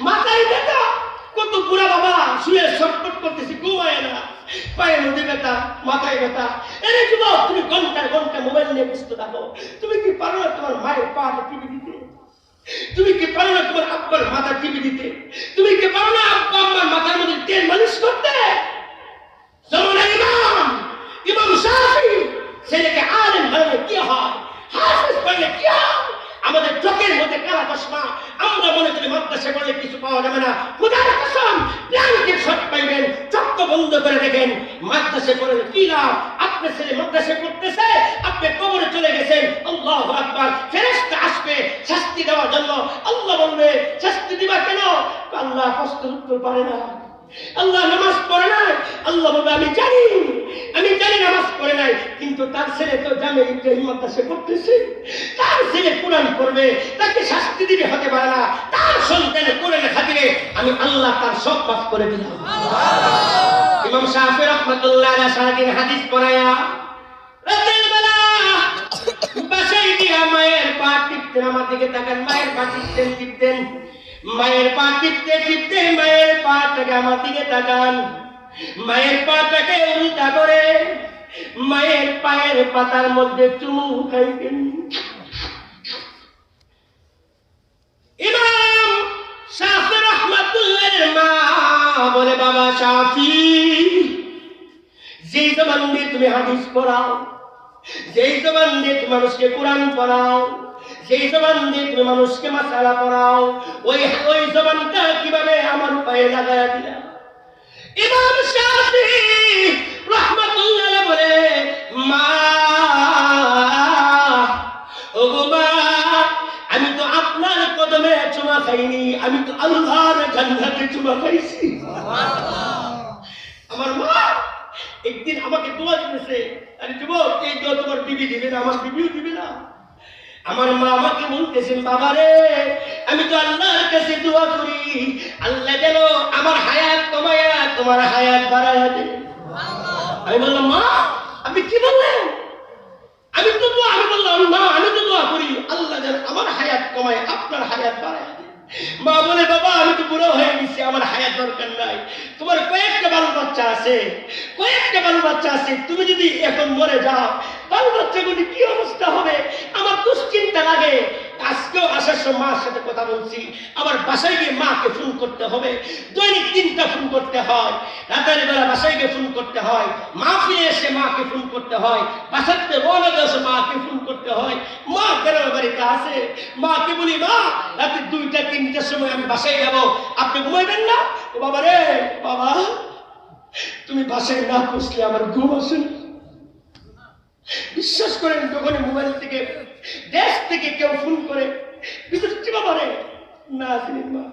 মাথায় ব্যথা, কত বুড়া বাবা শুয়ে ছটফট করতেছে, ঘুমায় না, পায়ের মধ্যে ব্যথা, মাথায় ব্যথা। এরে যুবক, তুমি ঘন্টার ঘন্টা মোবাইল নিয়ে ব্যস্ত থাকো। তুমি কি পারো না তোমার মায়ের পাটা টিপে দিতে? তুমি কি পারো না তোমার আব্বার মাথা টিপে দিতে? তুমি কি পারো না আব্বা আম্মার মাথার মধ্যে তেল মালিশ করতে? জমানার ইমাম ইমাম শাফি ছেলেকে আলেম বানালে কি হয়, হাফেজ বানালে কি হয়? আমাদের চোখের মধ্যে কালা চশমা, আমরা মনে করি মাদ্রাসা পড়লে কিছু পাওয়া যাবে না। খোদার কসম, ব্ল্যাঙ্কেট শট পাইবেন, চক্ষু বন্ধ করে দেখেন মাদ্রাসা পড়লে কি লাভ। আপনার ছেলে মাদ্রাসা পড়তেছে, আপনি কবরে চলে গেছেন, আল্লাহু আকবার, ফেরেশতা আসবে শাস্তি দেওয়ার জন্য। আল্লাহ বলবে, শাস্তি দিবা কেন? আল্লাহ প্রশ্নের উত্তর পারে না। আল্লাহ নামাজ পড়ে নাই, আল্লাহ বলবে আমি জানি নামাজ পড়ে নাই, কিন্তু তার ছেলে তো জামে ইব্রাহিম মাদ্রাসা পড়তেছে, তার ছেলে কোরআন পড়বে, তাকে শাস্তি দিবে হতে পারে না। তার সন্তানের কোরআনের খাতিরে আমি আল্লাহ তার সব মাফ করে দিলাম। ইমাম শাফি রাহমাতুল্লাহ আলাইহি সারাদিন হাদিস পড়ায়া রাতের বেলা বাসায় গিয়া মায়ের পা টিপতেন। আমার দিকে তাকান, মায়ের পা টিপতেন, মায়ের পা টিপতে টিপতে মায়ের পাটাকে আমার দিকে তাকান, মায়ের পাটাকে উল্টা করে মায়ের পায়ের পাতার মধ্যে চুমু খাইতেন। ইমাম শাফি রাহমাতুল্লাহর মা বলে, বাবা শাফি, যেই জবান দিয়ে তুমি হাদিস পড়াও, যেই জবান দিয়ে তুমি মানুষকে কোরআন পড়াও, যেই জবান দিয়ে তুমি মানুষকে মাসালা পড়াও, ওই জবানটা কিভাবে আমার পায়ে লাগায়া দিলা? ইমাম শাফি রাহমাতুল্লাহ বলে, মা, ওগো মা, আমি তো আপনার কদমে চুমা খাইনি, আমি তো আল্লাহর জান্নাতে চুমা খাইছি। আমার মা একদিন আমাকে দোয়া দিয়েছে, আরে যুবক, এই দোয়া তোমার বিবি দিবে না, আমার বিবিও দিবে না। আমার মা আমাকে বলতেছেন, বাবা রে, আমি তো আল্লাহর কাছে দোয়া করি, আল্লাহ যেন আমার হায়াত কমায়া তোমার হায়াত বাড়ায়া দেন। আমি বললাম, মা আপনি কি বললেন? আমি বললাম, মা আমি তো দোয়া করি, আল্লাহ যেন আমার হায়াত কমায় আপনার হায়াত বাড়ায়া দেন। মা বলে, বাবা আমি তো বুড়ো হয়ে গেছি, আমার হায়াত দরকার নাই, তোমার কয়েকটা বাল বাচ্চা আছে, তুমি যদি এখন মরে যাও, বাল বাচ্চাগুলি কি অবস্থা হবে? আমার দুশ্চিন্তা লাগে। আজকেও আসার সময় মার সাথে কথা বলছি, আবার বাসায় গিয়ে মাকে ফোন করতে হবে, দৈনিক 3টা ফোন করতে হয়, রাতের বেলা বাসায় গিয়ে ফোন করতে হয়, মা ফিরে এসে মাকে ফোন করতে হয়, বাসাতে রওনা দেওয়ার মাকে ফোন করতে হয়। মা গ্রামের বাড়িতে আছে, মাকে বলি, মা রাতে 2টা 3টার সময় আমি বাসায় যাব, আপনি ঘুমাইবেন না? বাবা রে, বাবা তুমি বাসায় না পৌঁছলে আমার ঘুম আসে না। বিশ্বাস করেন যখনই মোবাইল থেকে দেশ থেকে কেউ ফোন করে বিদ্যুৎ বাবারে না চিনি মা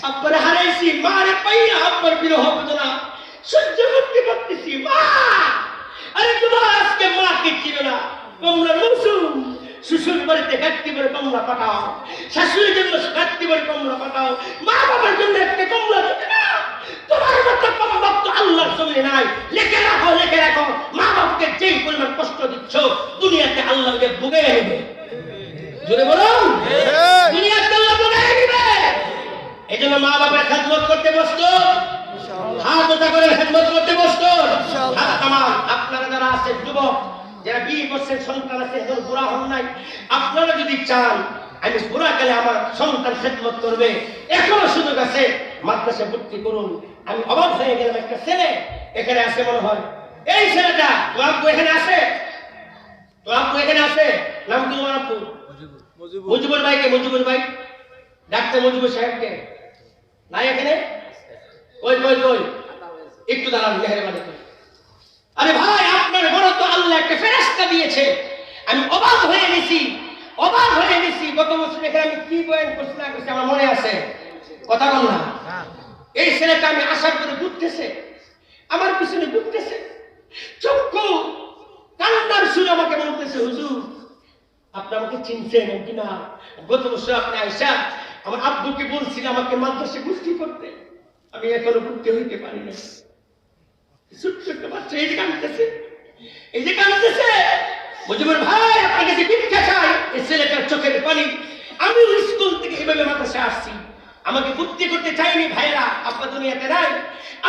আব্বারে হারাইছি মারে পাইয়া আব্বার বিরহ বেদনা সহ্য করতে পারতেছি মা আরে তোমার আজকে মাকে চিনো না তোমরা মৌসুম শ্বশুর বাড়িতে গাড়ি করে কমলা পাঠাও শাশুড়ির জন্য গাড়ি করে কমলা পাঠাও মা বাবার জন্য একটা কমলা দিতে না তোমার মতো কমলা তো আল্লাহর জমিনে নাই লিখে রাখো মা বাবাকে যেই পরিমাণ কষ্ট দিচ্ছ দুনিয়াতে আল্লাহকে বুকে নেবে জোরে বলুন দুনিয়াতে আল্লাহ বুকে নেবে এই জন্য মা বাবার খেদমত করতে বসতো হাত উঁচা করে খেদমত করতে বসতো আপনারা যারা আছে যুবক যারা 20 বছরের সন্তান আছে এখন বুড়া হন নাই আপনারা যদি চান আমি বুড়া কালে আমার সন্তান খেদমত করবে এখনো সুযোগ আছে মাদ্রাসায় ভর্তি করুন আমি অবাক হয়ে গেলাম একটা ছেলে এখানে আসে মনে হয় এই ছেলেটা তোমার আপু এখানে আসে নাম কি তোমার আপু মুজিবুর ভাইকে মুজিবুর ভাই ডাক্তার মুজিবুর সাহেবকে নাই এখানে ওই একটু দাঁড়ান মেহরবানি করে আরে ভাই আপনার বড় তো আল্লাহ একটা ফেরেশতা দিয়েছে আমি অবাক হয়ে গেছি গত বছর এখানে আমি কি বয়ান করছি না করছি আমার মনে আছে কথা বল না এই ছেলেটা আমি আসার করে ঘুরতেছে আমার পিছনে ঘুরতেছে চক্ষু কান্নার সুরে আমাকে বলতেছে হুজুর আপনি আমাকে চিনছেন কিনা গত বছর আপনি আয়সা আমার আব্বুকে বলছিলেন আমাকে মাদ্রাসায় ভর্তি করতে আমি এখনো ভর্তি হইতে পারি না ছোট্ট একটা বাচ্চা এই যে কাঁদতেছে মুজিবুর ভাই আপনার কাছে ভিক্ষা চাই এই ছেলেটার চোখের পানি আমি স্কুল থেকে এভাবে মাদ্রাসায় আসছি আমাকে ভর্তি করতে চাইনি ভাইরা আপনার দুনিয়াতে নাই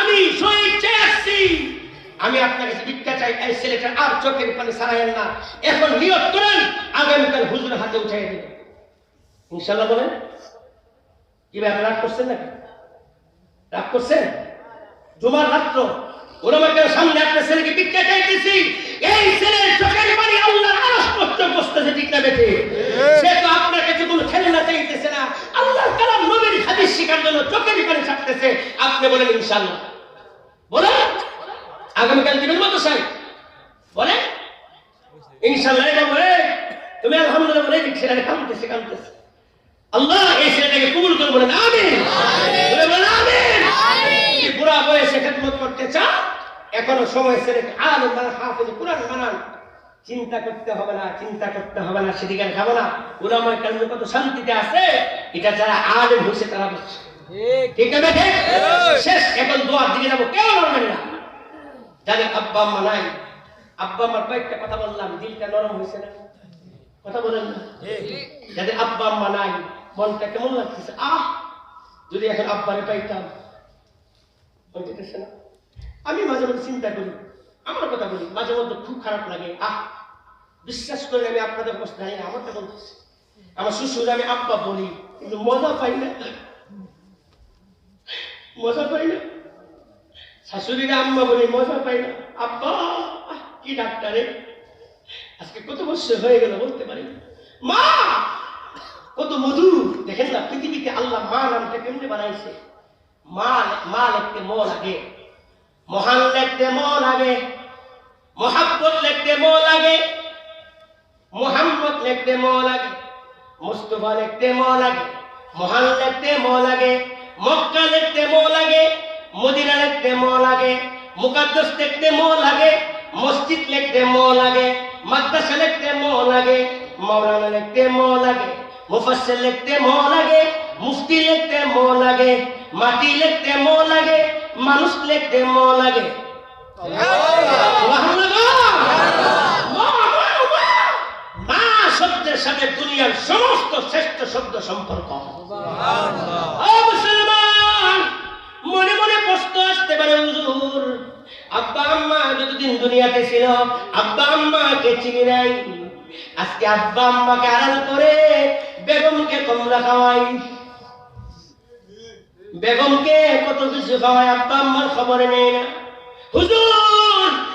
আমি স্বেচ্ছায় আসছি আমি আপনার কাছে ভিক্ষা চাই এই ছেলেটার আর চোখের পানি ছাড়াইয়েন না এখন নিয়ত করেন আগামীকাল হুজুরের হাতে উঠাই দেবেন ইনশাআল্লাহ বলেন কি ভাই রাগ করছেন নাকি রাগ করছেন জুমার রাত্র ওলামাদের সামনে আপনার ছেলেকে ভিক্ষা চাইতেছি এই ছেলের চোখের পানি আল্লাহর আরশ পর্যন্ত বসতেছে ঠিক না বেঠে সে তো আপনার কাছে কোনো খেলনা চাইতেছে না আল্লাহর কালাম নবীর হাদিস শিখার জন্য চোখের পানি ছাড়তেছে আপনি বলেন ইনশাআল্লাহ বলেন আগামীকাল দিবেন মতো সাই বলেন ইনশাআল্লাহ এটা বলে তুমি আলহামদুলিল্লাহ বলে ছেলেটা কাঁদতেছে আল্লাহ এই ছেলেটাকে কবুল করে বলেন আমিন বলেন আমিন বুড়া বয়সে খেদমত করতে চান এখনো সময় ছেলেকে আলেম বানান হাফেজ কুরআন বানান চিন্তা করতে হবে না সেদিকে খাবো না উলামায়ে কেরাম কত শান্তিতে আছে এটা যারা আলেম হইছে তারা বুঝছে ঠিক আছে ঠিক শেষ এখন দোয়ার দিকে যাবো কেউ নরম না যাদের আব্বা আম্মা নাই আব্বা আম্মার কয়েকটা কথা বললাম দিলটা নরম হয়েছে না কথা বলেন না যাদের আব্বা আম্মা নাই মনটা কেমন লাগতেছে যদি এখন আব্বারে পাইতাম না আমি মাঝে মধ্যে চিন্তা করি আমার কথা বলি মাঝে মধ্যে খুব খারাপ লাগে বিশ্বাস করে আমি আপনাদের প্রশ্ন জানি না আমারটা বলতেছি আমার শ্বশুর আমি আব্বা বলি কিন্তু মজা পাই না শাশুড়িরা আম্মা বলি মজা পাই না আব্বা কি ডাক্তারে আজকে কত বছর হয়ে গেল বলতে পারি মা কত মধু দেখেন না পৃথিবীতে আল্লাহ মা নামটা কেমনে বানাইছে মা লিখতে ম লাগে মহান লিখতে ম লাগে মোহাব্বত লিখতে ম লাগে মোহাম্মদ লিখতে ম লাগে মুস্তাফা লিখতে ম লাগে মহান লিখতে ম লাগে মক্কা লিখতে ম লাগে মদিনা লিখতে ম লাগে মুকাদ্দাস লিখতে ম লাগে মসজিদ লিখতে ম লাগে মাদ্রাসা লিখতে ম লাগে মাওলানা লিখতে ম লাগে মুফাসসির লিখতে ম লাগে মুফতি লিখতে ম লাগে মাটি লিখতে ম লাগে মানুষ লিখতে ম লাগে মা শব্দের সাথে দুনিয়ার সমস্ত শ্রেষ্ঠ শব্দ সম্পর্ক মুসলমান মনে মনে প্রশ্ন আসতে পারে হুজুর আব্বা আম্মা যতদিন দুনিয়াতে ছিল আব্বা আম্মাকে চিনি নাই আজকে আব্বা আম্মাকে আড়াল করে বেগমকে কমলা খাওয়াই বেগমকে কত কিছু খাওয়াই আব্বা আম্মার খবর নেই না হুজুর